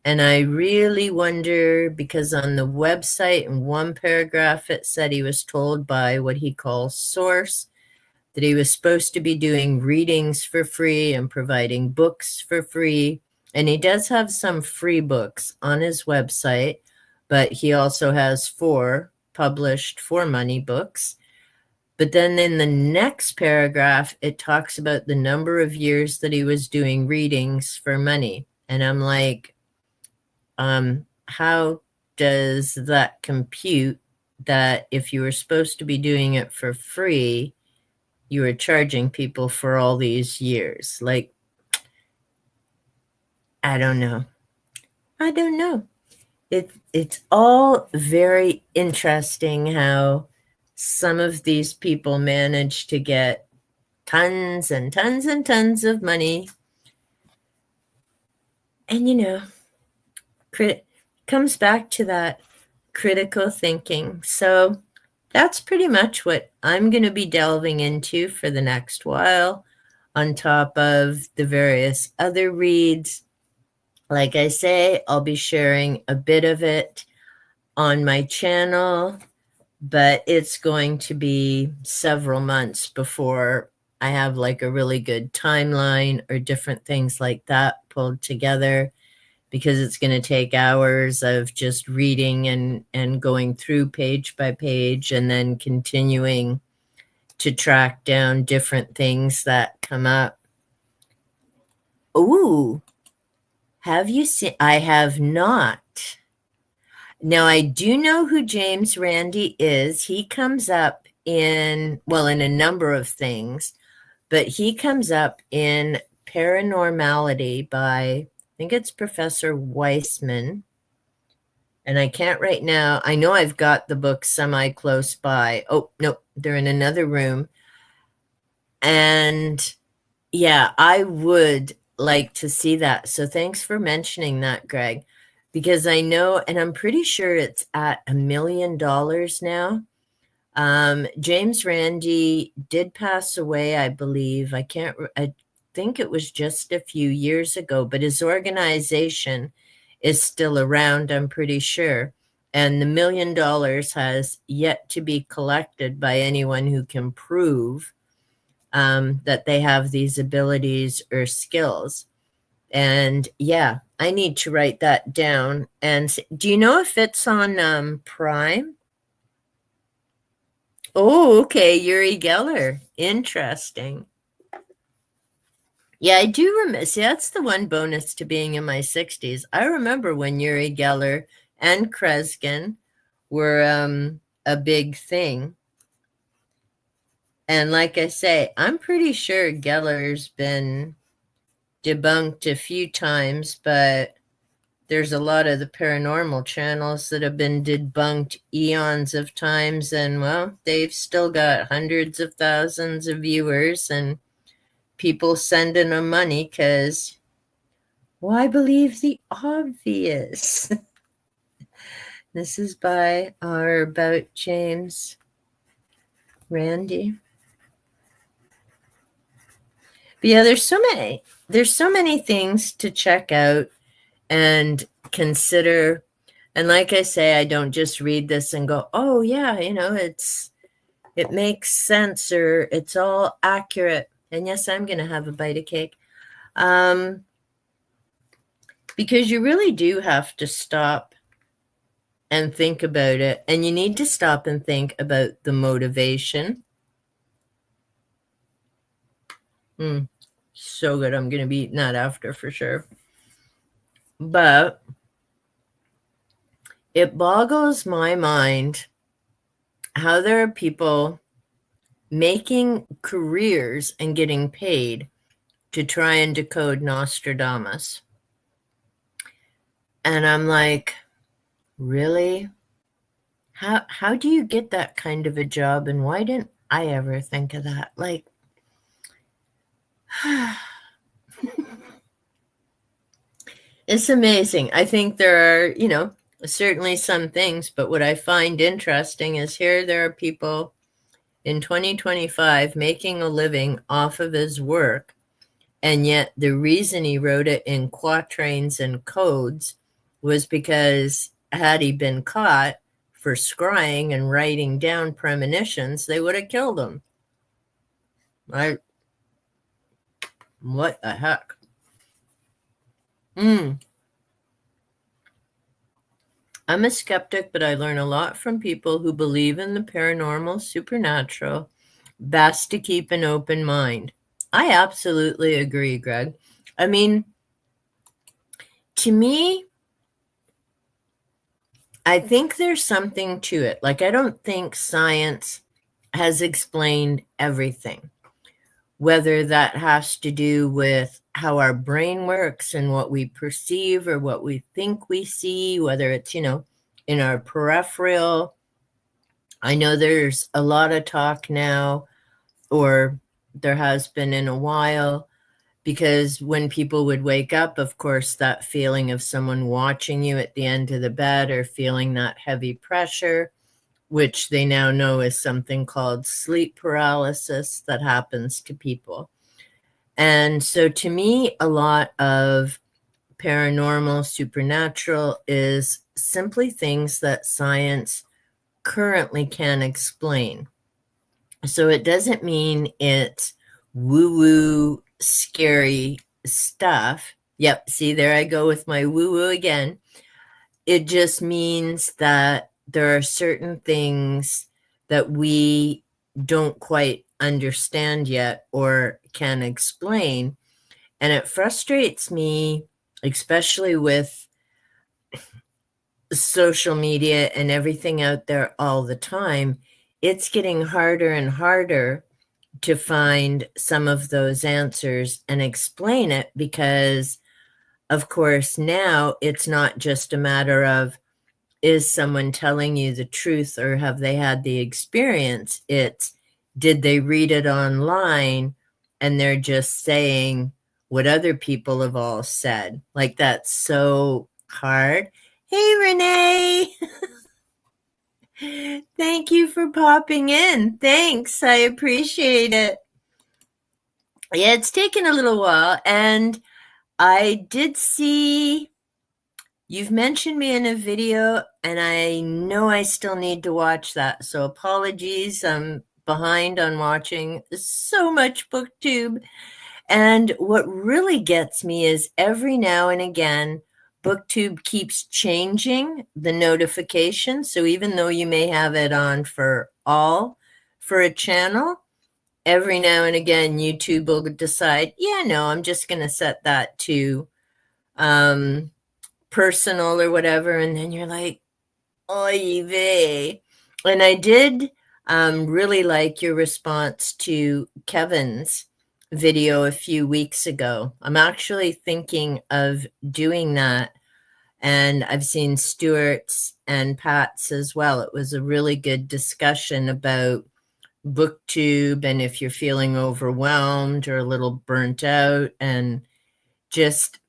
And I really wonder, because on the website in one paragraph, it said he was told by what he calls Source that he was supposed to be doing readings for free and providing books for free. And he does have some free books on his website, but he also has 4 published for money books. But then in the next paragraph, it talks about the number of years that he was doing readings for money. And I'm like, how does that compute that if you were supposed to be doing it for free, you were charging people for all these years? Like, I don't know. It's all very interesting how some of these people manage to get tons and tons and tons of money. And, comes back to that critical thinking. So that's pretty much what I'm going to be delving into for the next while, on top of the various other reads. Like I say, I'll be sharing a bit of it on my channel, but it's going to be several months before I have like a really good timeline or different things like that pulled together, because it's going to take hours of just reading and going through page by page and then continuing to track down different things that come up. Ooh, have you seen? I have not. Now, I do know who James Randi is. He comes up in a number of things, but he comes up in Paranormality by, I think it's Professor Weissman. And I can't right now. I know I've got the book semi close by. Oh, no, they're in another room. And yeah, I would like to see that. So thanks for mentioning that, Greg, because I know, and I'm pretty sure it's at $1 million now. James Randi did pass away, I believe. I think it was just a few years ago, but his organization is still around, I'm pretty sure. And the $1 million has yet to be collected by anyone who can prove that they have these abilities or skills. And yeah, I need to write that down. And do you know if it's on Prime? Oh, okay. Uri Geller. Interesting. Yeah, I do remember. See, that's the one bonus to being in my 60s. I remember when Uri Geller and Kreskin were a big thing. And like I say, I'm pretty sure Geller's been debunked a few times, but there's a lot of the paranormal channels that have been debunked eons of times, and well, they've still got hundreds of thousands of viewers and people sending them money because why believe the obvious? This is by our About James Randi. But yeah, there's so many things to check out and consider. And like I say, I don't just read this and go, oh yeah, it makes sense or it's all accurate. And yes, I'm going to have a bite of cake. Because you really do have to stop and think about it. And you need to stop and think about the motivation. So good. I'm going to be eating that after for sure. But it boggles my mind how there are people making careers and getting paid to try and decode Nostradamus. And I'm like, really? How do you get that kind of a job? And why didn't I ever think of that? Like, it's amazing. I think there are, certainly some things, but what I find interesting is here there are people in 2025 making a living off of his work. And yet the reason he wrote it in quatrains and codes was because had he been caught for scrying and writing down premonitions, they would have killed him. Right? What the heck? I'm a skeptic, but I learn a lot from people who believe in the paranormal, supernatural. Best to keep an open mind. I absolutely agree, Greg. I mean, to me, I think there's something to it. Like, I don't think science has explained everything, whether that has to do with how our brain works and what we perceive or what we think we see, whether it's, in our peripheral. I know there's a lot of talk now, or there has been in a while, because when people would wake up, of course, that feeling of someone watching you at the end of the bed or feeling that heavy pressure, which they now know is something called sleep paralysis that happens to people. And so to me, a lot of paranormal, supernatural is simply things that science currently can explain. So it doesn't mean it's woo-woo, scary stuff. Yep, see, there I go with my woo-woo again. It just means that there are certain things that we don't quite understand yet or can explain. And it frustrates me, especially with social media and everything out there all the time. It's getting harder and harder to find some of those answers and explain it because, of course, now it's not just a matter of is someone telling you the truth or have they had the experience? It's did they read it online and they're just saying what other people have all said? Like, that's so hard. Hey, Renee. Thank you for popping in. Thanks. I appreciate it. Yeah, it's taken a little while, and I did see you've mentioned me in a video, and I know I still need to watch that. So apologies, I'm behind on watching so much BookTube. And what really gets me is every now and again, BookTube keeps changing the notification. So even though you may have it on for all for a channel, every now and again, YouTube will decide, yeah, no, I'm just going to set that to um, personal or whatever. And then you're like, oy vey. And I did really like your response to Kevin's video a few weeks ago. I'm actually thinking of doing that. And I've seen Stuart's and Pat's as well. It was a really good discussion about booktube and if you're feeling overwhelmed or a little burnt out, and just,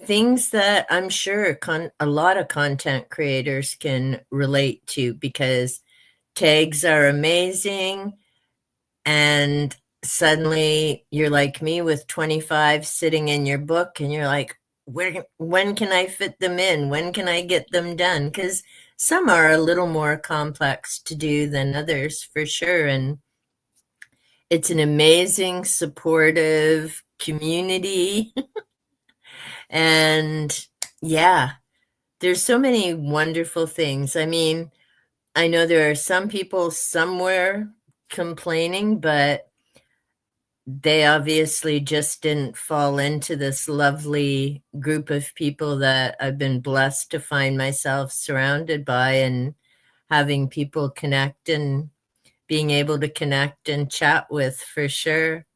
things that I'm sure a lot of content creators can relate to, because tags are amazing. And suddenly you're like me with 25 sitting in your book, and you're like, when can I fit them in? When can I get them done? Because some are a little more complex to do than others, for sure. And it's an amazing, supportive community. And yeah, there's so many wonderful things. I mean, I know there are some people somewhere complaining, but they obviously just didn't fall into this lovely group of people that I've been blessed to find myself surrounded by, and having people connect and being able to connect and chat with, for sure.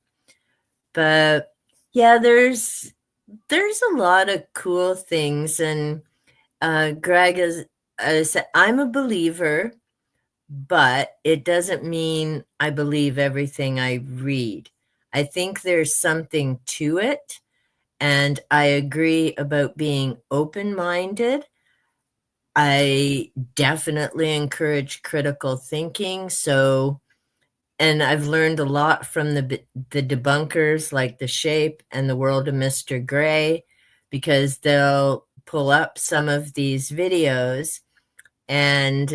But yeah, there's a lot of cool things. And Greg, is I said, I'm a believer, but it doesn't mean I believe everything I read. I think there's something to it, and I agree about being open-minded. I definitely encourage critical thinking. So, and I've learned a lot from the debunkers like The Shape and The World of Mr. Gray, because they'll pull up some of these videos. And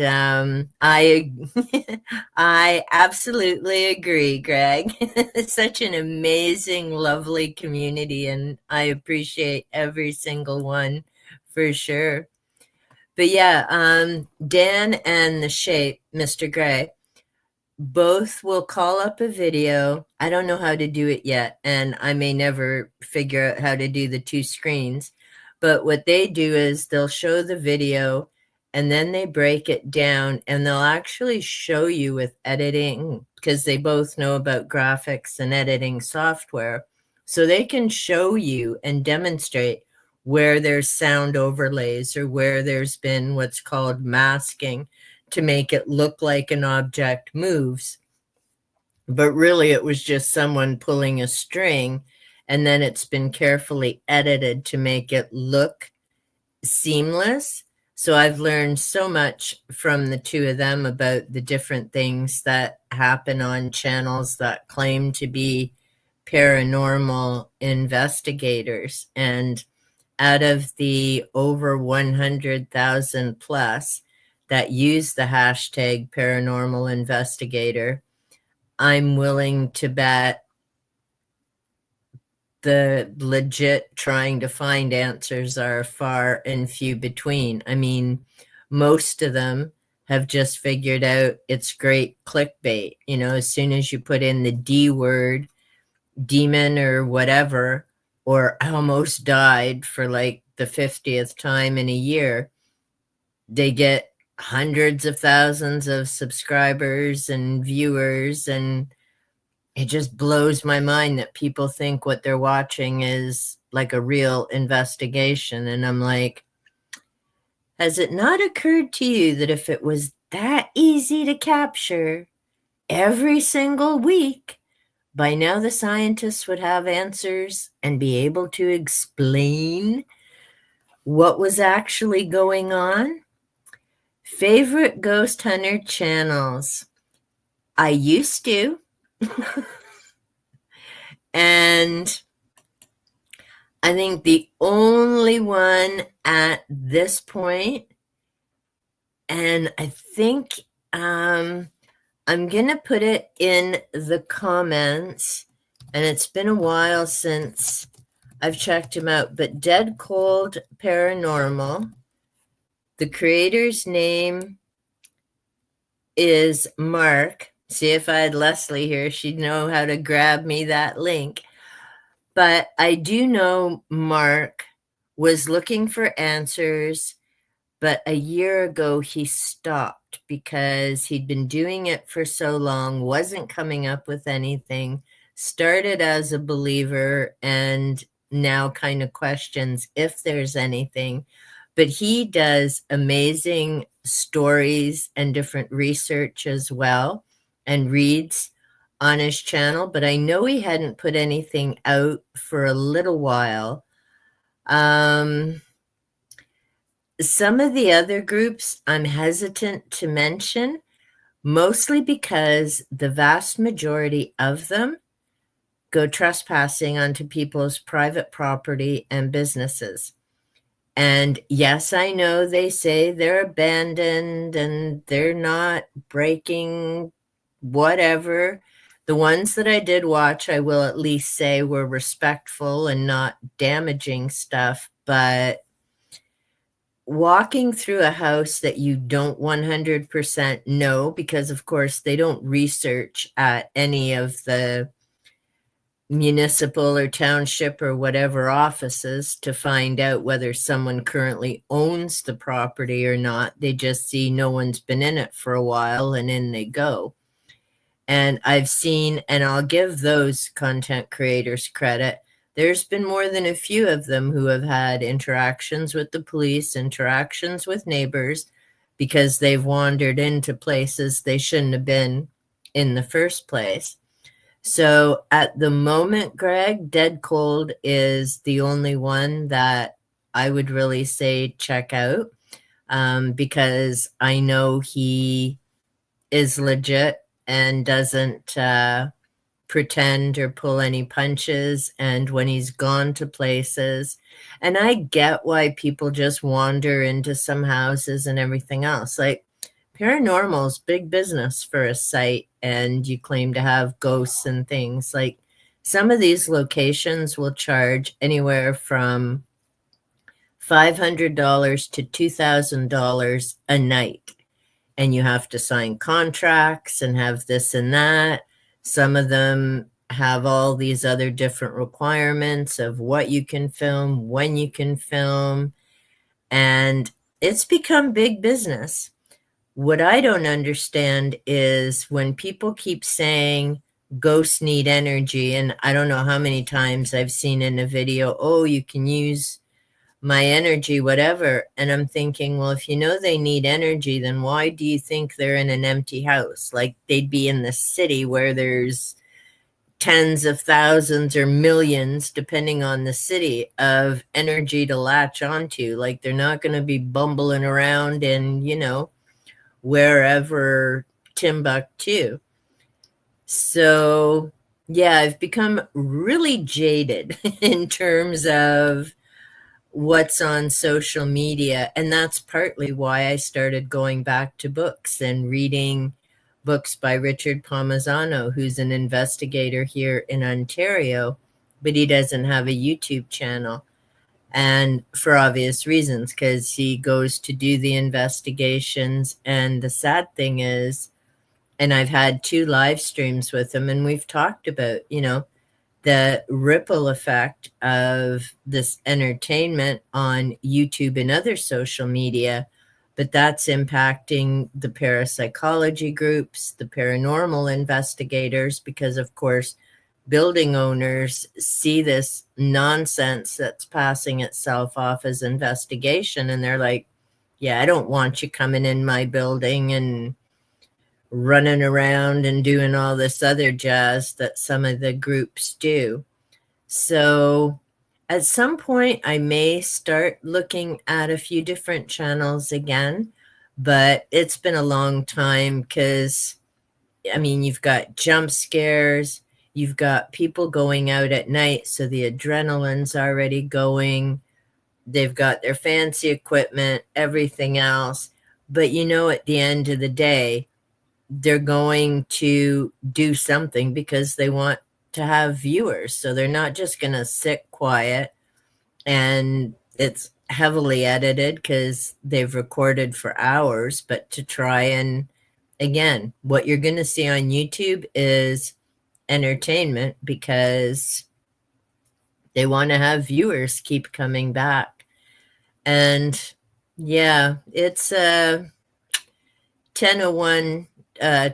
I I absolutely agree, Greg. It's such an amazing, lovely community, and I appreciate every single one, for sure. But yeah, Dan and The Shape, Mr. Gray, both will call up a video. I don't know how to do it yet, and I may never figure out how to do the two screens. But what they do is they'll show the video, and then they break it down, and they'll actually show you with editing, because they both know about graphics and editing software. So they can show you and demonstrate where there's sound overlays or where there's been what's called masking to make it look like an object moves. But really, it was just someone pulling a string, and then it's been carefully edited to make it look seamless. So I've learned so much from the two of them about the different things that happen on channels that claim to be paranormal investigators. And out of the over 100,000 plus that use the hashtag paranormal investigator, I'm willing to bet the legit trying to find answers are far and few between. I mean, most of them have just figured out it's great clickbait. As soon as you put in the D word, demon or whatever, or almost died for like the 50th time in a year, they get hundreds of thousands of subscribers and viewers. And it just blows my mind that people think what they're watching is like a real investigation. And I'm like, has it not occurred to you that if it was that easy to capture every single week, by now the scientists would have answers and be able to explain what was actually going on? Favorite ghost hunter channels? I used to. And I think the only one at this point, and I think I'm going to put it in the comments, and it's been a while since I've checked him out, but Dead Cold Paranormal, the creator's name is Mark, See, if I had Leslie here, she'd know how to grab me that link. But I do know Mark was looking for answers, but a year ago he stopped because he'd been doing it for so long, wasn't coming up with anything, started as a believer, and now kind of questions if there's anything. But he does amazing stories and different research as well, and reads on his channel. But I know he hadn't put anything out for a little while. Some of the other groups I'm hesitant to mention, mostly because the vast majority of them go trespassing onto people's private property and businesses. And yes, I know they say they're abandoned and they're not breaking whatever. The ones that I did watch, I will at least say, were respectful and not damaging stuff. But walking through a house that you don't 100% know, because of course they don't research at any of the municipal or township or whatever offices to find out whether someone currently owns the property or not. They just see no one's been in it for a while and in they go. And I've seen, and I'll give those content creators credit, there's been more than a few of them who have had interactions with the police, interactions with neighbors, because they've wandered into places they shouldn't have been in the first place. So at the moment, Greg, Dead Cold is the only one that I would really say check out, because I know he is legit and doesn't pretend or pull any punches. And when he's gone to places, and I get why people just wander into some houses and everything else. Like, paranormal's big business for a site, and you claim to have ghosts and things. Like, some of these locations will charge anywhere from $500 to $2,000 a night, and you have to sign contracts and have this and that. Some of them have all these other different requirements of what you can film, when you can film, and it's become big business. What I don't understand is when people keep saying ghosts need energy, and I don't know how many times I've seen in a video, oh, you can use my energy, whatever. And I'm thinking, well, if you know they need energy, then why do you think they're in an empty house? Like, they'd be in the city where there's tens of thousands or millions, depending on the city, of energy to latch onto. Like, they're not going to be bumbling around in, wherever Timbuktu. So, yeah, I've become really jaded in terms of what's on social media. And that's partly why I started going back to books and reading books by Richard Palmisano, who's an investigator here in Ontario, but he doesn't have a YouTube channel. And for obvious reasons, because he goes to do the investigations. And the sad thing is, and I've had 2 live streams with him, and we've talked about, the ripple effect of this entertainment on YouTube and other social media, but that's impacting the parapsychology groups, the paranormal investigators, because of course, building owners see this nonsense that's passing itself off as investigation, and they're like, yeah, I don't want you coming in my building and running around and doing all this other jazz that some of the groups do. So at some point, I may start looking at a few different channels again, but it's been a long time because, I mean, you've got jump scares, you've got people going out at night, so the adrenaline's already going. They've got their fancy equipment, everything else. But at the end of the day, they're going to do something because they want to have viewers. So they're not just going to sit quiet, and it's heavily edited because they've recorded for hours, but to try and again, what you're going to see on YouTube is entertainment because they want to have viewers keep coming back. And yeah, it's 10 of one,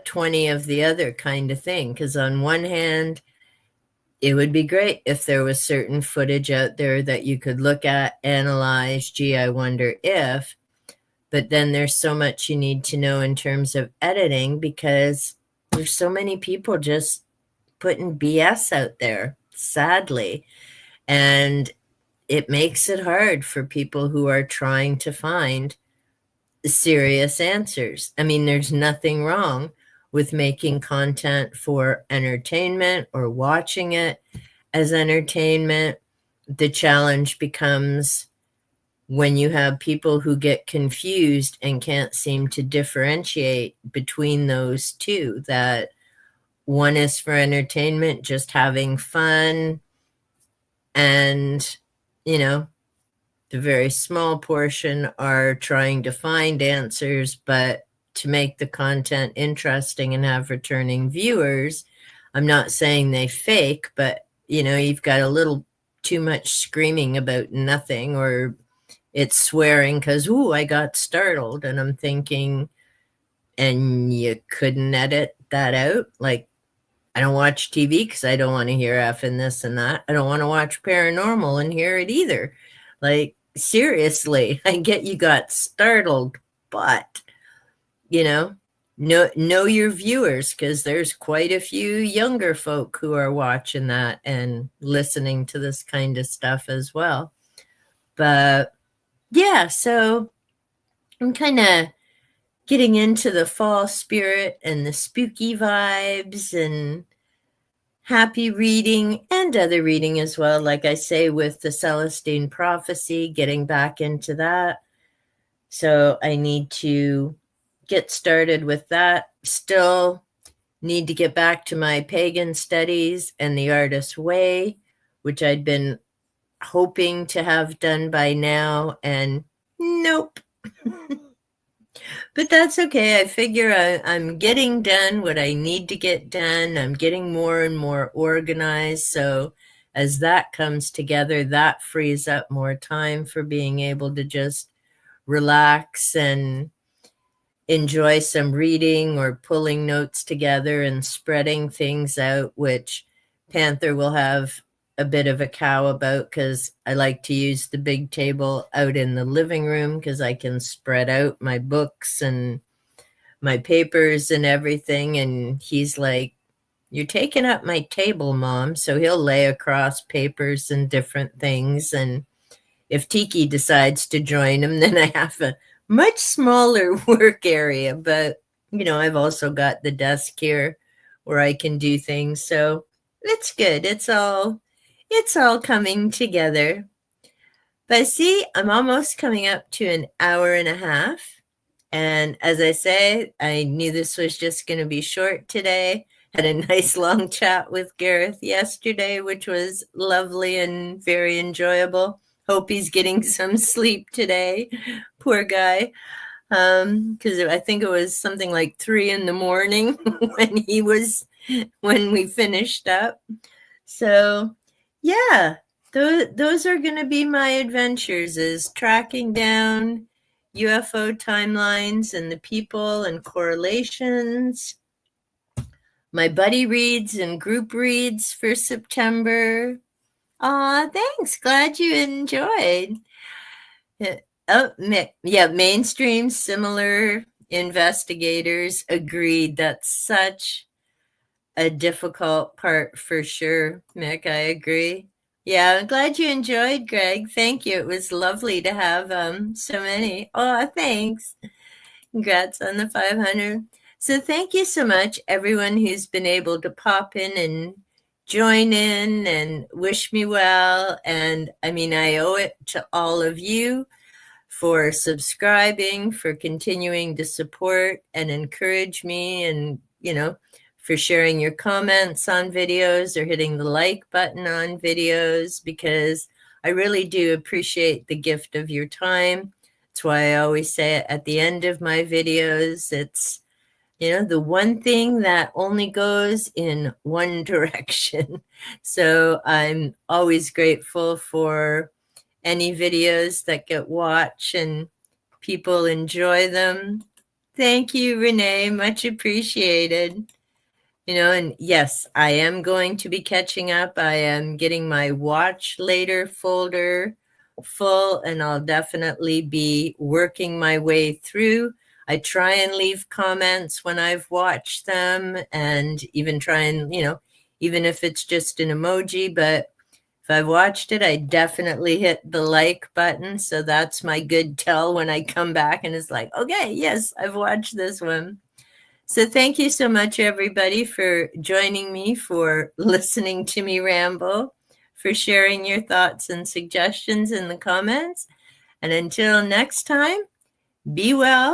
20 of the other kind of thing. Because on one hand, it would be great if there was certain footage out there that you could look at, analyze, gee, I wonder if, but then there's so much you need to know in terms of editing because there's so many people just putting BS out there, sadly. And it makes it hard for people who are trying to find serious answers. I mean, there's nothing wrong with making content for entertainment or watching it as entertainment. The challenge becomes when you have people who get confused and can't seem to differentiate between those two, that one is for entertainment, just having fun, and, you know, the very small portion are trying to find answers, but to make the content interesting and have returning viewers. I'm not saying they fake, but, you know, you've got a little too much screaming about nothing, or it's swearing because, ooh, I got startled. And I'm thinking, and you couldn't edit that out? Like, I don't watch TV because I don't want to hear F and this and that. I don't want to watch paranormal and hear it either. Like, seriously, I get you got startled, but, you know your viewers, because there's quite a few younger folk who are watching that and listening to this kind of stuff as well. But yeah, so I'm kind of getting into the fall spirit and the spooky vibes and happy reading and other reading as well. Like I say, with the Celestine Prophecy, getting back into that. So I need to get started with that. Still need to get back to my pagan studies and the Artist's Way, which I'd been hoping to have done by now, and nope. But that's okay. I figure I'm getting done what I need to get done. I'm getting more and more organized. So as that comes together, that frees up more time for being able to just relax and enjoy some reading or pulling notes together and spreading things out, which Panther will have a bit of a cow about because I like to use the big table out in the living room because I can spread out my books and my papers and everything. And he's like, "You're taking up my table, Mom." So he'll lay across papers and different things. And if Tiki decides to join him, then I have a much smaller work area. But, you know, I've also got the desk here where I can do things. So it's good. It's all coming together. But see, I'm almost coming up to an hour and a half. And as I say, I knew this was just going to be short today. Had a nice long chat with Gareth yesterday, which was lovely and very enjoyable. Hope he's getting some sleep today. Poor guy. Because I think it was something like 3 a.m. when we finished up. So yeah, those are going to be my adventures, is tracking down UFO timelines and the people and correlations. My buddy reads and group reads for September. Aw, thanks. Glad you enjoyed. Oh, yeah, mainstream, similar investigators agreed. That's such a difficult part for sure, Mick. I agree. Yeah, I'm glad you enjoyed, Greg. Thank you. It was lovely to have so many. Oh, thanks. Congrats on the 500. So thank you so much, everyone who's been able to pop in and join in and wish me well. And I mean, I owe it to all of you for subscribing, for continuing to support and encourage me, and, you know, for sharing your comments on videos or hitting the like button on videos, because I really do appreciate the gift of your time. That's why I always say it at the end of my videos. It's, the one thing that only goes in one direction. So I'm always grateful for any videos that get watched and people enjoy them. Thank you, Renee. Much appreciated. And yes, I am going to be catching up. I am getting my watch later folder full, and I'll definitely be working my way through. I try and leave comments when I've watched them, and even try and, even if it's just an emoji, but if I've watched it, I definitely hit the like button. So that's my good tell when I come back and it's like, okay, yes, I've watched this one. So thank you so much, everybody, for joining me, for listening to me ramble, for sharing your thoughts and suggestions in the comments. And until next time, be well.